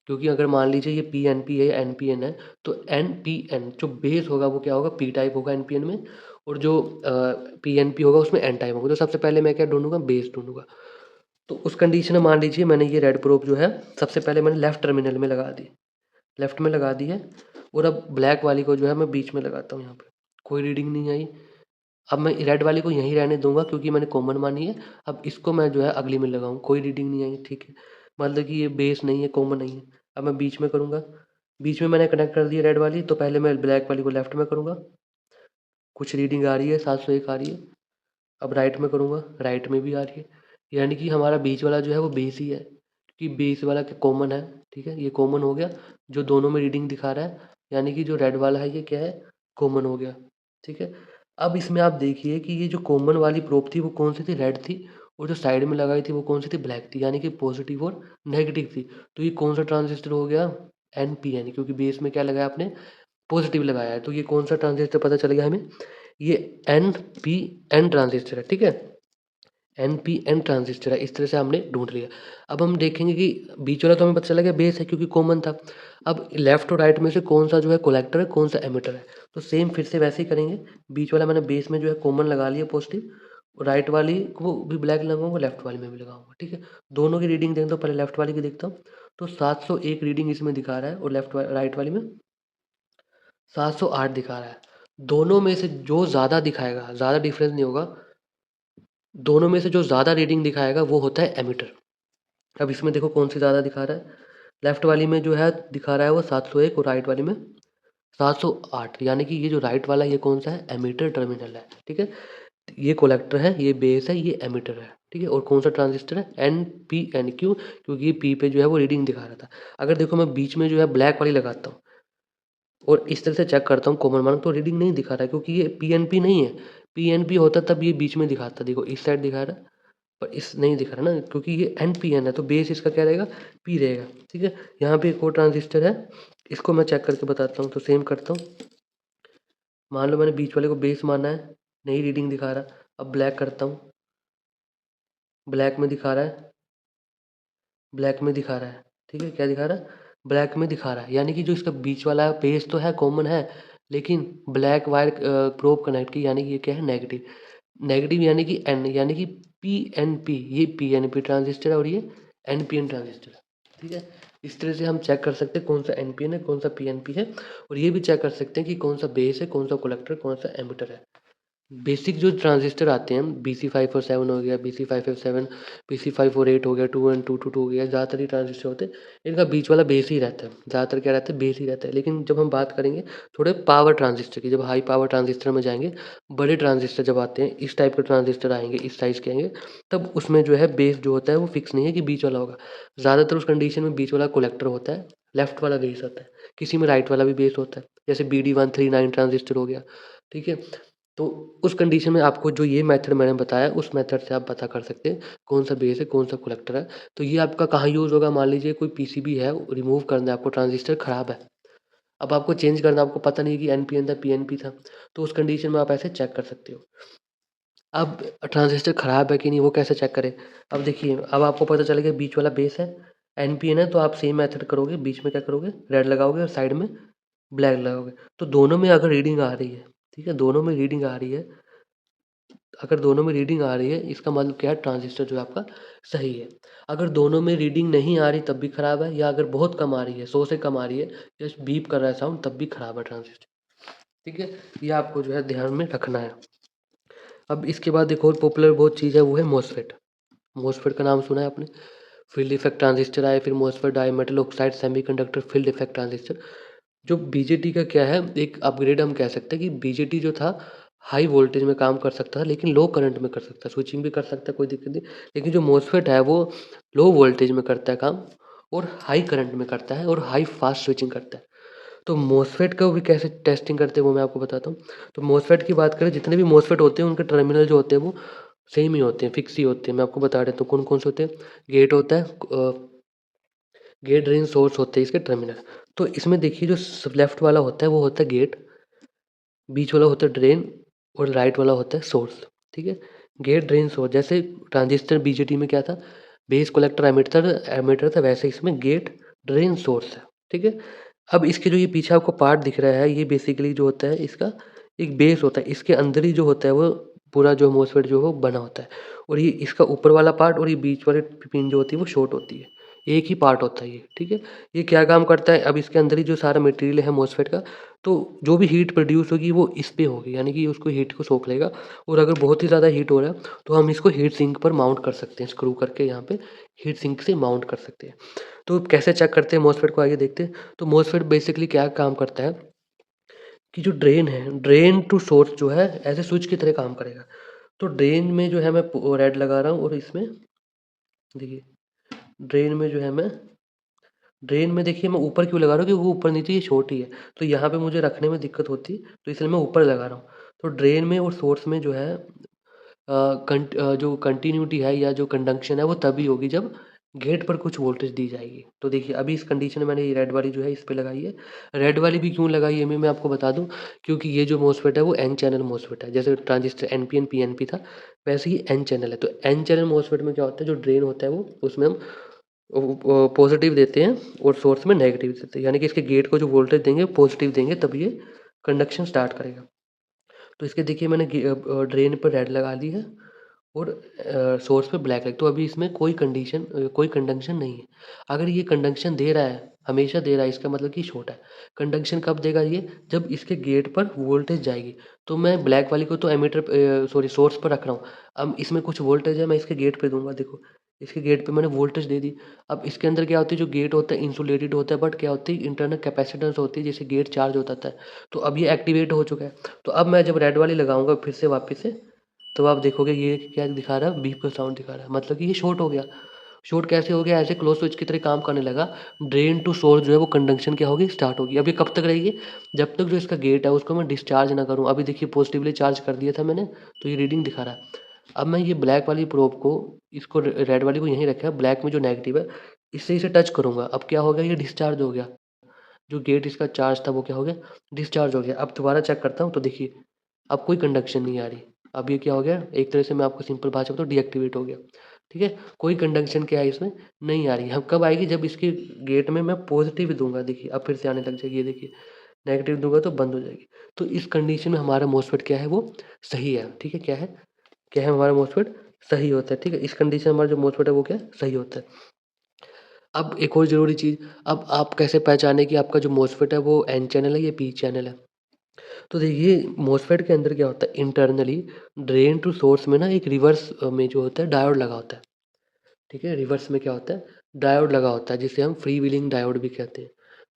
क्योंकि अगर मान लीजिए ये पीएनपी है या एनपीएन है, तो एनपीएन जो बेस होगा वो क्या होगा? पी टाइप होगा एनपीएन में, और जो पीएनपी होगा उसमें एन टाइप होगा। तो सबसे पहले मैं क्या ढूँढूँगा? बेस ढूँढूँगा। तो उस कंडीशन में मान लीजिए मैंने ये रेड प्रोब जो है सबसे पहले मैंने लेफ्ट टर्मिनल में लगा दी, लेफ्ट में लगा दी है, और अब ब्लैक वाली को जो है मैं बीच में लगाता हूँ यहाँ पे। कोई रीडिंग नहीं आई। अब मैं रेड वाली को यहीं रहने दूंगा क्योंकि मैंने कॉमन मानी है। अब इसको मैं जो है अगली में लगाऊँ, कोई रीडिंग नहीं आई। ठीक है, मतलब कि ये बेस नहीं है, कॉमन नहीं है। अब मैं बीच में करूँगा, बीच में मैंने कनेक्ट कर दी रेड वाली, तो पहले मैं ब्लैक वाली को लेफ्ट में करूँगा, कुछ रीडिंग आ रही है, 701 आ रही है। अब राइट में करूँगा, राइट में भी आ रही है, यानी कि हमारा बीच वाला जो है वो बेस ही है। कि बेस वाला कॉमन है, ठीक है, ये कॉमन हो गया, जो दोनों में रीडिंग दिखा रहा है, यानी कि जो रेड वाला है ये क्या है, कॉमन हो गया, ठीक है। अब इसमें आप देखिए कि ये जो कॉमन वाली प्रोब थी वो कौन सी थी, रेड थी, और जो साइड में लगाई थी वो कौन सी थी, ब्लैक थी, यानी कि पॉजिटिव और नेगेटिव थी। तो ये कौन सा ट्रांजिस्टर हो गया, एनपीएन, क्योंकि बेस में क्या लगाया आपने, पॉजिटिव लगाया है। तो ये कौन सा ट्रांजिस्टर पता चल गया हमें, ये एनपीएन ट्रांजिस्टर है, ठीक है, एनपीएन ट्रांजिस्टर है। इस तरह से हमने ढूंढ लिया। अब हम देखेंगे कि बीच वाला तो हमें पता चला गया बेस है क्योंकि कॉमन था। अब लेफ्ट और राइट में से कौन सा जो है कलेक्टर है, कौन सा एमिटर है। तो सेम फिर से वैसे ही करेंगे। बीच वाला मैंने बेस में जो है कॉमन लगा लिया पॉजिटिव, और राइट वाली को भी ब्लैक लगाऊंगा, लेफ्ट वाली में भी लगाऊंगा, ठीक है। दोनों की रीडिंग देखता हूँ, पहले लेफ्ट वाली की देखता हूँ। तो 701 रीडिंग इसमें दिखा रहा है, और राइट वाली में 708 दिखा रहा है। दोनों में से जो ज़्यादा दिखाएगा, ज़्यादा डिफरेंस नहीं होगा, दोनों में से जो ज़्यादा रीडिंग दिखाएगा वो होता है एमिटर। अब इसमें देखो कौन सी ज़्यादा दिखा रहा है, लेफ्ट वाली में जो है दिखा रहा है वो 701, और राइट वाली में 708, यानी कि ये जो राइट वाला ये कौन सा है, एमिटर टर्मिनल है, ठीक है। ये कलेक्टर है, ये बेस है, ये एमिटर है, ठीक है। और कौन सा ट्रांजिस्टर है, एन पी एन, क्यू, क्योंकि ये पी पे जो है वो रीडिंग दिखा रहा था। अगर देखो मैं बीच में जो है ब्लैक वाली लगाता हूँ और इस तरह से चेक करता हूँ कॉमन मान, तो रीडिंग नहीं दिखा रहा है, क्योंकि ये पीएनपी नहीं है। पीएनपी होता तब ये बीच में दिखाता, देखो इस साइड दिखा रहा है, पर इस नहीं दिखा रहा ना, क्योंकि ये एनपीएन है, तो बेस इसका क्या रहेगा, पी रहेगा, ठीक है। यहाँ पे एक और ट्रांजिस्टर है, इसको मैं चेक करके बताता हूँ। तो सेम करता हूँ, मान लो मैंने बीच वाले को बेस माना है, नहीं रीडिंग दिखा रहा। अब ब्लैक करता हूँ, ब्लैक में दिखा रहा है, ब्लैक में दिखा रहा है, ठीक है, क्या दिखा रहा है, ब्लैक में दिखा रहा है, यानी कि जो इसका बीच वाला बेस तो है कॉमन है, लेकिन ब्लैक वायर प्रोब कनेक्ट की, यानी कि ये क्या है, नेगेटिव। नेगेटिव यानी कि एन, यानी कि पी एन पी, ये पी एन पी ट्रांजिस्टर है और ये एन पी एन ट्रांजिस्टर है, ठीक है। इस तरह से हम चेक कर सकते हैं कौन सा एन पी एन है, कौन सा पी एन पी है, और ये भी चेक कर सकते हैं कि कौन सा बेस है, कौन सा कलेक्टर, कौन सा एमिटर है। बेसिक जो ट्रांजिस्टर आते हैं, BC547 हो गया, BC557, BC548 हो गया, 2122 हो गया, ज़्यादातर ये ट्रांजिस्टर होते हैं, इनका बीच वाला बेस ही रहता है। ज़्यादातर क्या रहता है, बेस ही रहता है। लेकिन जब हम बात करेंगे थोड़े पावर ट्रांजिस्टर की, जब हाई पावर ट्रांजिस्टर में जाएंगे, बड़े ट्रांजिस्टर जब आते हैं, इस टाइप के ट्रांजिस्टर आएंगे, इस साइज़ के आएंगे, तब उसमें जो है बेस जो होता है वो फिक्स नहीं है कि बीच वाला होगा। ज़्यादातर उस कंडीशन में बीच वाला कलेक्टर होता है, लेफ्ट वाला बेस होता है, किसी में राइट वाला भी बेस होता है, जैसे BD139 ट्रांजिस्टर हो गया, ठीक है। तो उस कंडीशन में आपको जो ये मेथड मैंने बताया, उस मेथड से आप पता कर सकते हैं कौन सा बेस है, कौन सा कलेक्टर है। तो ये आपका कहाँ यूज़ होगा, मान लीजिए कोई पीसीबी है, रिमूव करना है आपको, ट्रांजिस्टर ख़राब है, अब आपको चेंज करना है, आपको पता नहीं कि एनपीएन था पीएनपी था, तो उस कंडीशन में आप ऐसे चेक कर सकते हो। अब ट्रांजिस्टर ख़राब है कि नहीं वो कैसे चेक करें। अब देखिए, अब आपको पता चल गया बीच वाला बेस है, एनपीएन है, तो आप सेम मेथड करोगे, बीच में क्या करोगे, रेड लगाओगे और साइड में ब्लैक लगाओगे। तो दोनों में अगर रीडिंग आ रही है, ठीक है, दोनों में रीडिंग आ रही है, अगर दोनों में रीडिंग आ रही है, इसका मतलब क्या है, ट्रांजिस्टर जो है आपका सही है। अगर दोनों में रीडिंग नहीं आ रही तब भी ख़राब है, या अगर बहुत कम आ रही है, 100 से कम आ रही है, जस्ट बीप कर रहा है साउंड, तब भी ख़राब है ट्रांजिस्टर, ठीक है। ये आपको जो है ध्यान में रखना है। अब इसके बाद एक और पॉपुलर बहुत चीज़ है, वो है मॉसफेट। मॉसफेट का नाम सुना है आपने, फील्ड इफेक्ट ट्रांजिस्टर आए, फिर मॉसफेट आए, metal oxide semiconductor field effect transistor. जो बीजेटी का क्या है, एक अपग्रेड हम कह सकते हैं कि बीजेटी जो था हाई वोल्टेज में काम कर सकता था, लेकिन लो करंट में कर सकता है, स्विचिंग भी कर सकता है, कोई दिक्कत नहीं। लेकिन जो मॉसफेट है वो लो वोल्टेज में करता है काम, और हाई करंट में करता है, और हाई फास्ट स्विचिंग करता है। तो मॉसफेट का भी कैसे टेस्टिंग करते हैं वो मैं आपको बताता हूँ। तो मॉसफेट की बात करें, जितने भी मॉसफेट होते हैं उनके टर्मिनल जो होते हैं वो सेम ही होते हैं, फिक्स ही होते हैं। मैं आपको बता देता हूँ कौन कौन से होते हैं। गेट होता है, गेट ड्रेन सोर्स होते हैं इसके टर्मिनल। तो इसमें देखिए, जो लेफ्ट वाला होता है वो होता है गेट, बीच वाला होता है ड्रेन, और राइट वाला होता है सोर्स, ठीक है। गेट ड्रेन सोर्स, जैसे ट्रांजिस्टर बीजेटी में क्या था, बेस कलेक्टर एमिटर एमिटर था, वैसे इसमें गेट ड्रेन सोर्स है, ठीक है। अब इसके जो ये पीछे आपको पार्ट दिख रहा है, ये बेसिकली जो होता है इसका एक बेस होता है, इसके अंदर ही जो होता है वो पूरा जो मोसफेट जो है वो बना होता है, और ये इसका ऊपर वाला पार्ट और ये बीच वाली पिन जो होती है वो शॉर्ट होती है, एक ही पार्ट होता है ये, ठीक है। ये क्या काम करता है, अब इसके अंदर ही जो सारा मटेरियल है मोसफेट का, तो जो भी हीट प्रोड्यूस होगी वो इस पे होगी, यानी कि उसको हीट को सोख लेगा। और अगर बहुत ही ज़्यादा हीट हो रहा है तो हम इसको हीट सिंक पर माउंट कर सकते हैं, स्क्रू करके यहाँ पे हीट सिंक से माउंट कर सकते हैं। तो कैसे चेक करते हैं मॉसफेट को, आइए देखते हैं। तो मॉसफेट बेसिकली क्या काम करता है कि जो ड्रेन है, ड्रेन टू सोर्स जो है एज ए स्विच की तरह काम करेगा। तो ड्रेन में जो है मैं रेड लगा रहा हूँ, और इसमें देखिए ड्रेन में जो है मैं ड्रेन में देखिए मैं ऊपर क्यों लगा रहा हूँ क्योंकि वो ऊपर नीचे ये छोटी है, तो यहाँ पे मुझे रखने में दिक्कत होती है, तो इसलिए मैं ऊपर लगा रहा हूँ। तो ड्रेन में और सोर्स में जो है जो कंटिन्यूटी है या जो कंडक्शन है वो तभी होगी जब गेट पर कुछ वोल्टेज दी जाएगी। तो देखिए अभी इस कंडीशन में मैंने ये रेड वाली जो है इस पे लगाई है। रेड वाली भी क्यों लगाई है ये मैं आपको बता दूँ, क्योंकि ये जो मॉसफेट है वो एन चैनल मॉसफेट है। जैसे ट्रांजिस्टर एनपीएन पीएनपी था, वैसे ही एन चैनल है। तो एन चैनल मॉसफेट में क्या होता है, जो ड्रेन होता है वो उसमें हम पॉजिटिव देते हैं और सोर्स में नेगेटिव देते हैं, यानी कि इसके गेट को जो वोल्टेज देंगे पॉजिटिव देंगे तब ये कंडक्शन स्टार्ट करेगा। तो इसके देखिए मैंने ड्रेन पर रेड लगा दी है और सोर्स पे ब्लैक है, तो अभी इसमें कोई कंडक्शन नहीं है। अगर ये कंडक्शन दे रहा है, हमेशा दे रहा है, इसका मतलब कि शॉर्ट है। कंडक्शन कब देगा ये, जब इसके गेट पर वोल्टेज जाएगी। तो मैं ब्लैक वाली को तो सोर्स पर रख रहा हूँ। अब इसमें कुछ वोल्टेज है, मैं इसके गेट पे दूंगा। देखो इसके गेट पे मैंने वोल्टेज दे दी। अब इसके अंदर क्या होती है, जो गेट होता है इंसुलेटेड होता है, बट क्या होती है इंटरनल कैपेसिटेंस होती है, जैसे गेट चार्ज होता है। तो अब ये एक्टिवेट हो चुका है। तो अब मैं जब रेड वाली लगाऊंगा फिर से वापस से, तो आप देखोगे ये क्या दिखा रहा है, बीप का साउंड दिखा रहा है, मतलब कि ये शॉर्ट हो गया। शॉर्ट कैसे हो गया, ऐसे क्लोज स्विच की तरह काम करने लगा। ड्रेन टू सोर्स जो है वो कंडक्शन क्या होगी, स्टार्ट होगी। अब ये कब तक रहेगी, जब तक जो इसका गेट है उसको मैं डिस्चार्ज ना करूँ। अभी देखिए पॉजिटिवली चार्ज कर दिया था मैंने, तो ये रीडिंग दिखा रहा है। अब मैं ये ब्लैक वाली प्रोब को, इसको रेड वाली को यहीं रखा है, ब्लैक में जो नेगेटिव है इससे इसे टच करूंगा। अब क्या हो गया, ये डिस्चार्ज हो गया। जो गेट इसका चार्ज था वो क्या हो गया, डिस्चार्ज हो गया। अब दोबारा चेक करता हूँ तो देखिए अब कोई कंडक्शन नहीं आ रही। अब ये क्या हो गया, एक तरह से मैं आपको सिंपल भाषा में तो डीएक्टिवेट हो गया। ठीक है, कोई कंडक्शन क्या है इसमें नहीं आ रही। हम कब आएगी, जब इसके गेट में मैं पॉजिटिव दूंगा। देखिए अब फिर से आने लग जाएगी, ये देखिए नेगेटिव दूंगा तो बंद हो जाएगी। तो इस कंडीशन में हमारा मोसफेट क्या है, वो सही है। ठीक है, क्या है हमारा मोसफेट सही होता है। ठीक है, इस कंडीशन में हमारा जो मोसफेट है वो क्या सही होता है। अब एक और ज़रूरी चीज़, अब आप कैसे पहचाने कि आपका जो मोसफेट है वो एन चैनल है या पी चैनल है। तो देखिए मॉसफेट के अंदर क्या होता है, इंटरनली ड्रेन टू सोर्स में ना एक रिवर्स में जो होता है डायोड लगा होता है। ठीक है, रिवर्स में क्या होता है, डायोड लगा होता है, जिसे हम फ्री व्हीलिंग डायोड भी कहते हैं।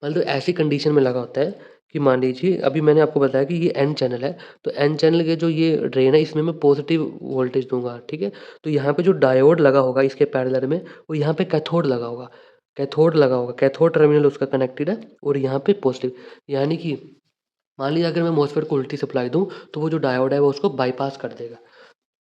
मतलब ऐसी कंडीशन में लगा होता है कि मान लीजिए अभी मैंने आपको बताया कि ये एन चैनल है, तो एन चैनल के जो ये ड्रेन है इसमें मैं पॉजिटिव वोल्टेज दूंगा। ठीक है, तो यहाँ पे जो डायोड लगा होगा इसके पैरेलल में, वो यहाँ पे कैथोड लगा होगा। कैथोड टर्मिनल उसका कनेक्टेड है और यहाँ पे पॉजिटिव, यानी कि मान लीजिए अगर मैं मॉसफेट को उल्टी सप्लाई दूँ, तो वो जो डायोड है वो उसको बाईपास कर देगा।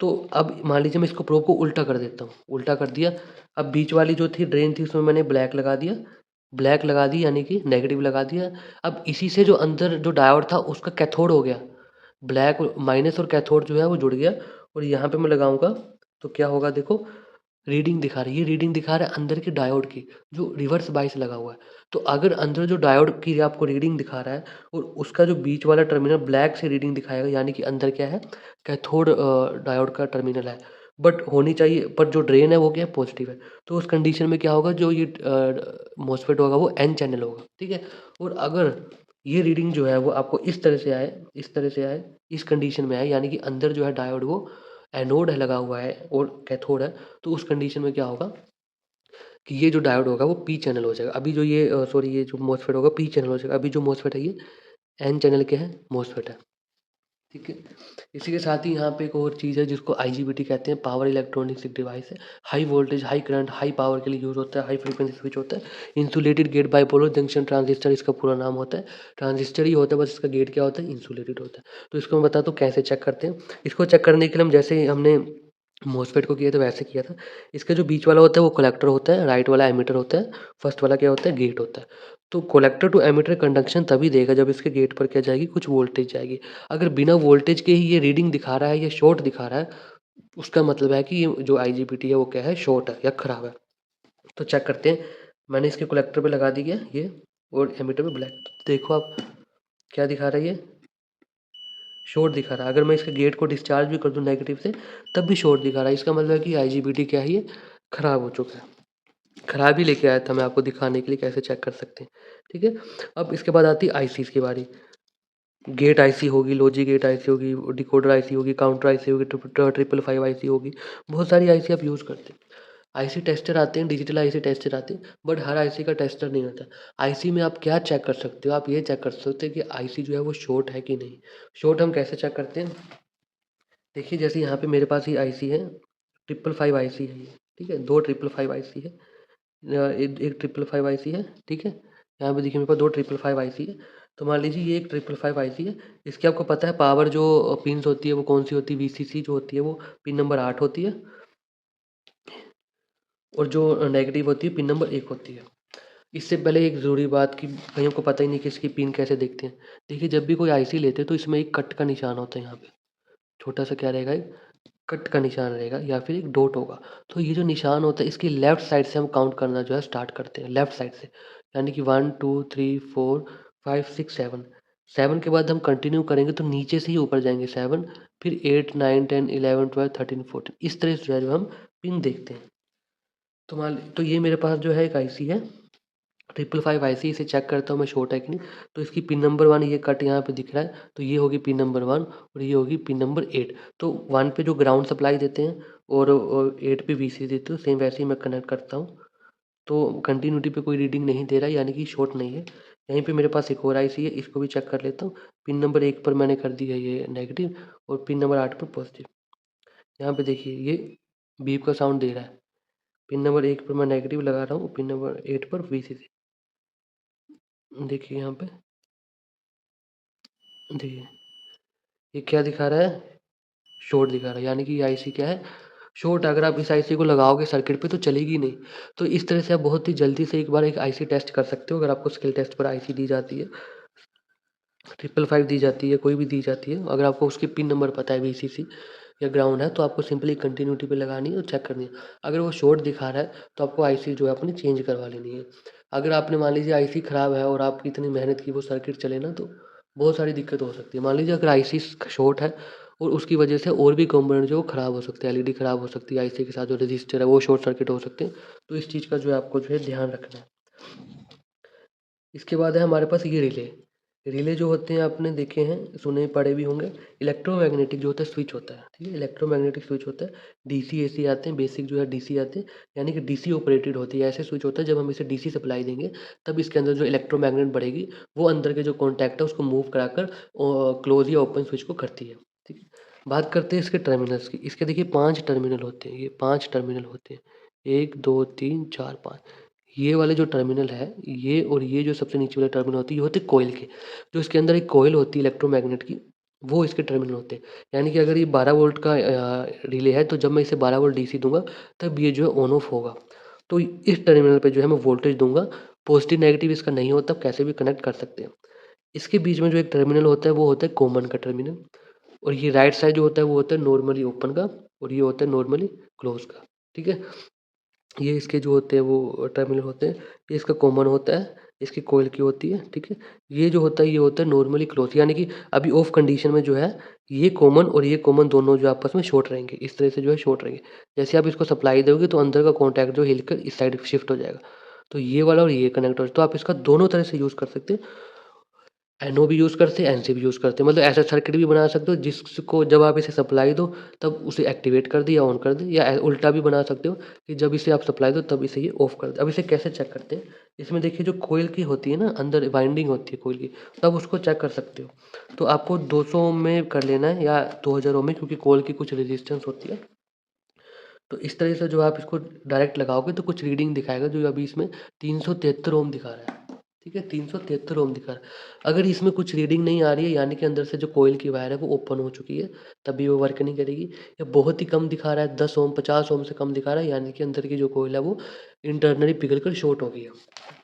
तो अब मान लीजिए मैं इसको प्रोब को उल्टा कर देता हूँ, उल्टा कर दिया। अब बीच वाली जो थी ड्रेन थी उसमें मैंने ब्लैक लगा दी, यानी कि नेगेटिव लगा दिया। अब इसी से जो अंदर जो डायोड था उसका कैथोड हो गया। ब्लैक माइनस और कैथोड जो है वो जुड़ गया, और यहाँ पे मैं लगाऊंगा तो क्या होगा, देखो रीडिंग दिखा रहा है अंदर के डायोड की, जो रिवर्स बायस लगा हुआ है। तो अगर अंदर जो डायोड की आपको रीडिंग दिखा रहा है और उसका जो बीच वाला टर्मिनल ब्लैक से रीडिंग दिखाएगा, यानी कि अंदर क्या है, कैथोड डायोड का टर्मिनल है। बट होनी चाहिए, पर जो ड्रेन है वो क्या है, पॉजिटिव है। तो उस कंडीशन में क्या होगा, जो ये मॉसफेट होगा वो एन चैनल होगा। ठीक है, और अगर ये रीडिंग जो है वो आपको इस तरह से आए, इस कंडीशन में आए, यानी कि अंदर जो है डायोड वो एनोड है लगा हुआ है और कैथोड है, तो उस कंडीशन में क्या होगा कि ये जो डायोड होगा वो पी चैनल हो जाएगा। अभी जो ये जो मॉसफेट होगा पी चैनल हो जाएगा। अभी जो मॉसफेट है ये एन चैनल के है मॉसफेट है। ठीक है, इसी के साथ ही यहाँ पे एक और चीज़ है जिसको आईजीबीटी कहते हैं, पावर इलेक्ट्रॉनिक्स एक डिवाइस है। High voltage, high current, high power के लिए यूज़ होता है, हाई फ्रीक्वेंसी स्विच होता है। Insulated gate bipolar junction transistor इसका पूरा नाम होता है। ट्रांजिस्टर ही होता है, बस इसका गेट क्या होता है, इंसुलेटेड होता है। तो इसको मैं बताता हूँ कैसे चेक करते हैं। इसको चेक करने के लिए हम जैसे हमने मॉसफेट को किया था वैसे किया था। इसका जो बीच वाला होता है वो कलेक्टर होता है, राइट वाला एमिटर होता है, फर्स्ट वाला क्या होता है, गेट होता है। तो कलेक्टर टू एमिटर कंडक्शन तभी देगा जब इसके गेट पर क्या जाएगी, कुछ वोल्टेज जाएगी। अगर बिना वोल्टेज के ही ये रीडिंग दिखा रहा है या शॉर्ट दिखा रहा है, उसका मतलब है कि ये जो आईजीबीटी है वो क्या है, शॉर्ट है या खराब है। तो चेक करते हैं। मैंने इसके कलेक्टर पे लगा दी है ये, और एमिटर पे ब्लैक। देखो आप क्या दिखा रहा है, ये शॉर्ट दिखा रहा है। अगर मैं इसके गेट को डिस्चार्ज भी कर दूं नेगेटिव से, तब भी शॉर्ट दिखा रहा है। इसका मतलब है कि आईजीबीटी क्या है, ये खराब हो चुका है। खराब ही लेके आया था मैं आपको दिखाने के लिए कैसे चेक कर सकते हैं। ठीक है, अब इसके बाद आती है आईसीज की बारी। गेट आईसी होगी, लॉजिक गेट आईसी होगी, डिकोडर आईसी होगी, काउंटर आईसी होगी, ट्रिपल फाइव आईसी होगी। बहुत सारी आईसी आप यूज़ करते हैं। आईसी टेस्टर आते हैं, डिजिटल आईसी टेस्टर आते हैं, बट हर आईसी का टेस्टर नहीं होता। आईसी में आप क्या चेक कर सकते हो, आप ये चेक कर सकते हो कि आईसी जो है वो शॉर्ट है कि नहीं। शॉर्ट हम कैसे चेक करते हैं, देखिए जैसे यहाँ पे मेरे पास ये आईसी है, ट्रिपल फाइव आईसी है ये। ठीक है, दो ट्रिपल फाइव आईसी है। एक 555 आईसी है, ठीक है। यहाँ पे देखिए मेरे पास 2 555 आईसी है। तो मान लीजिए ये एक 555 आईसी है। इसकी आपको पता है पावर जो पिन्स होती है वो कौन-सी होती है, वीसीसी जो होती है वो पिन नंबर 8 होती है और जो नेगेटिव होती है पिन नंबर 1 होती है। इससे पहले एक ज़रूरी बात कि कईयों को पता ही नहीं कि इसकी पिन कैसे देखते हैं। देखिए जब भी कोई आईसी लेते हैं तो इसमें एक कट का निशान होता है यहाँ पे, छोटा-सा क्या रहेगा, एक कट का निशान रहेगा या फिर एक डॉट होगा। तो ये जो निशान होता है इसकी लेफ्ट साइड से हम काउंट करना जो है स्टार्ट करते हैं, लेफ्ट साइड से। यानी कि 1 2 3 4 5 6 7 7 के बाद हम कंटिन्यू करेंगे तो नीचे से ही ऊपर जाएँगे 7, फिर 8 9 10 11 12 13 14 इस तरह से जो है जो हम पिन देखते हैं। तो ये मेरे पास जो है एक आईसी है 555 आईसी, इसे चेक करता हूँ मैं शॉर्ट है कि नहीं। तो इसकी पिन नंबर 1 ये कट यहाँ पे दिख रहा है, तो ये होगी पिन नंबर 1 और ये होगी पिन नंबर 8। तो 1 पे जो ग्राउंड सप्लाई देते हैं और 8 पे वीसीसी देते हो, सेम वैसे ही मैं कनेक्ट करता हूँ। तो कंटिन्यूटी पे कोई रीडिंग नहीं दे रहा है, यानी कि शॉर्ट नहीं है। यहीं पे मेरे पास एक और आईसी है, इसको भी चेक कर लेता हूँ। पिन नंबर 1 पर मैंने कर दी है ये नेगेटिव और पिन नंबर 8 पर पॉजिटिव। यहाँ पे देखिए ये बीप का साउंड दे रहा है। पिन नंबर 1 पर मैं नेगेटिव लगा रहा हूँ, पिन नंबर 8 पर वीसीसी। देखिए यहाँ पे, देखिए ये क्या दिखा रहा है, शॉर्ट दिखा रहा है, यानी कि ये आईसी क्या है, शॉर्ट। अगर आप इस आईसी को लगाओगे सर्किट पे तो चलेगी नहीं। तो इस तरह से आप बहुत ही जल्दी से एक बार एक आईसी टेस्ट कर सकते हो। अगर आपको स्किल टेस्ट पर आईसी दी जाती है, 555 दी जाती है, कोई भी दी जाती है, अगर आपको उसकी पिन नंबर पता है वीसीसी या ग्राउंड है, तो आपको सिंपली कंटिन्यूटी पे लगानी है और चेक करनी है। अगर वो शॉर्ट दिखा रहा है तो आपको आईसी जो है अपनी चेंज करवा लेनी है। अगर आपने मान लीजिए आईसी ख़राब है और आपकी इतनी मेहनत की वो सर्किट चले ना, तो बहुत सारी दिक्कत हो सकती है। मान लीजिए अगर आईसी शॉर्ट है और उसकी वजह से और भी कंपोनेंट जो ख़राब हो सकते हैं, एलईडी ख़राब हो सकती है, आईसी के साथ जो रजिस्टर है वो शॉर्ट सर्किट हो सकते हैं। तो इस चीज़ का जो है आपको जो है ध्यान रखना है। इसके बाद है हमारे पास ये रिले। रिले जो होते हैं आपने देखे हैं, सुने पढ़े भी होंगे। इलेक्ट्रोमैग्नेटिक जो होता है स्विच होता है, ठीक है? इलेक्ट्रोमैग्नेटिक स्विच होता है। डीसी एसी आते हैं, बेसिक जो है डीसी आते हैं, यानी कि डीसी ऑपरेटेड होती है। ऐसे स्विच होता है जब हम इसे डीसी सप्लाई देंगे तब इसके अंदर जो इलेक्ट्रोमैग्नेट बढ़ेगी वो अंदर के जो कॉन्टैक्ट है उसको मूव कराकर क्लोज़ या ओपन स्विच को करती है, ठीक है? बात करते हैं इसके टर्मिनल्स की। इसके देखिए 5 टर्मिनल होते हैं, ये 5 टर्मिनल होते हैं। 1 2 3 4 5। ये वाले जो टर्मिनल है, ये और ये जो सबसे नीचे वाले टर्मिनल होती है, ये होते हैं कॉइल के। जो इसके अंदर एक कॉइल होती है इलेक्ट्रोमैग्नेट की, वो इसके टर्मिनल होते हैं। यानी कि अगर ये 12 वोल्ट का रिले है, तो जब मैं इसे 12 वोल्ट डीसी दूँगा, तब ये जो है ऑन ऑफ होगा। तो इस टर्मिनल पे जो है मैं वोल्टेज दूँगा, पॉज़िटिव नेगेटिव इसका नहीं होता, आप कैसे भी कनेक्ट कर सकते हैं। इसके बीच में जो एक टर्मिनल होता है, वो होता है कॉमन का टर्मिनल और ये राइट साइड जो होता है, वो होता है नॉर्मली ओपन का और ये होता है नॉर्मली क्लोज़ का, ठीक है? ये इसके जो होते हैं वो टर्मिनल होते हैं, ये इसका कॉमन होता है, इसकी कॉइल की होती है, ठीक है? ये जो होता है ये होता है नॉर्मली क्लोज़, यानी कि अभी ऑफ कंडीशन में जो है ये कॉमन और ये कॉमन दोनों जो आपस में शॉर्ट रहेंगे, इस तरह से जो है शॉर्ट रहेंगे। जैसे आप इसको सप्लाई दोगे तो अंदर का कॉन्टैक्ट जो हिलकर इस साइड शिफ्ट हो जाएगा। तो ये वाला और ये कनेक्ट हो, तो आप इसका दोनों तरह से यूज़ कर सकते हैं। एनओ भी यूज़ करते हैं, एनसी भी यूज़ करते हैं। मतलब ऐसा सर्किट भी बना सकते हो जिसको जब आप इसे सप्लाई दो तब उसे एक्टिवेट कर दें या ऑन कर दें, या उल्टा भी बना सकते हो कि जब इसे आप सप्लाई दो तब इसे ये ऑफ कर दें। अब इसे कैसे चेक करते हैं? इसमें देखिए जो कॉइल की होती है ना, अंदर वाइंडिंग होती है कॉइल की, तब उसको चेक कर सकते हो। तो आपको 200 ओम में कर लेना है या 2000 ओम में, क्योंकि कॉइल की कुछ रेजिस्टेंस होती है। तो इस तरह से जो आप इसको डायरेक्ट लगाओगे तो कुछ रीडिंग दिखाएगा, जो अभी इसमें 373 ओम दिखा रहा है, ठीक है? 373 ओम दिखा रहा है। अगर इसमें कुछ रीडिंग नहीं आ रही है, यानी कि अंदर से जो कॉइल की वायर है वो ओपन हो चुकी है, तभी वो वर्क नहीं करेगी। या बहुत ही कम दिखा रहा है, 10 ओम 50 ओम से कम दिखा रहा है, यानी कि अंदर की जो कॉइल है वो इंटरनली पिघल कर शॉर्ट हो गई है,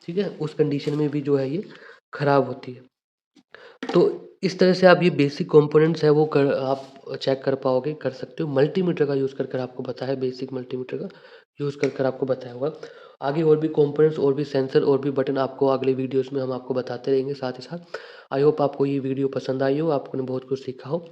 ठीक है? उस कंडीशन में भी जो है ये खराब होती है। तो इस तरह से आप ये बेसिक कंपोनेंट्स है वो कर आप चेक कर पाओगे, कर सकते हो। मल्टीमीटर का यूज़ कर कर आपको बताया है, बेसिक मल्टीमीटर का यूज़ कर कर आपको बताया होगा। आगे और भी कंपोनेंट्स और भी सेंसर और भी बटन आपको अगले वीडियोज़ में हम आपको बताते रहेंगे साथ ही साथ। आई होप आपको ये वीडियो पसंद आई हो, आपने बहुत कुछ सीखा हो।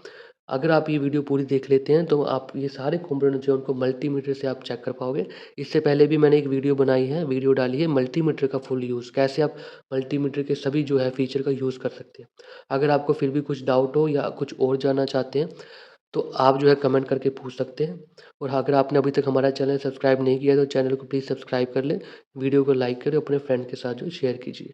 अगर आप ये वीडियो पूरी देख लेते हैं तो आप ये सारे कंपोनेंट जो है उनको मल्टीमीटर से आप चेक कर पाओगे। इससे पहले भी मैंने एक वीडियो बनाई है, वीडियो डाली है मल्टीमीटर का फुल यूज़, कैसे आप मल्टीमीटर के सभी जो है फीचर का यूज़ कर सकते हैं। अगर आपको फिर भी कुछ डाउट हो या कुछ और जानना चाहते हैं, तो आप जो है कमेंट करके पूछ सकते हैं। और हाँ, अगर आपने अभी तक हमारा चैनल सब्सक्राइब नहीं किया है तो चैनल को प्लीज़ सब्सक्राइब कर लें, वीडियो को लाइक करें, अपने फ्रेंड के साथ जो शेयर कीजिए।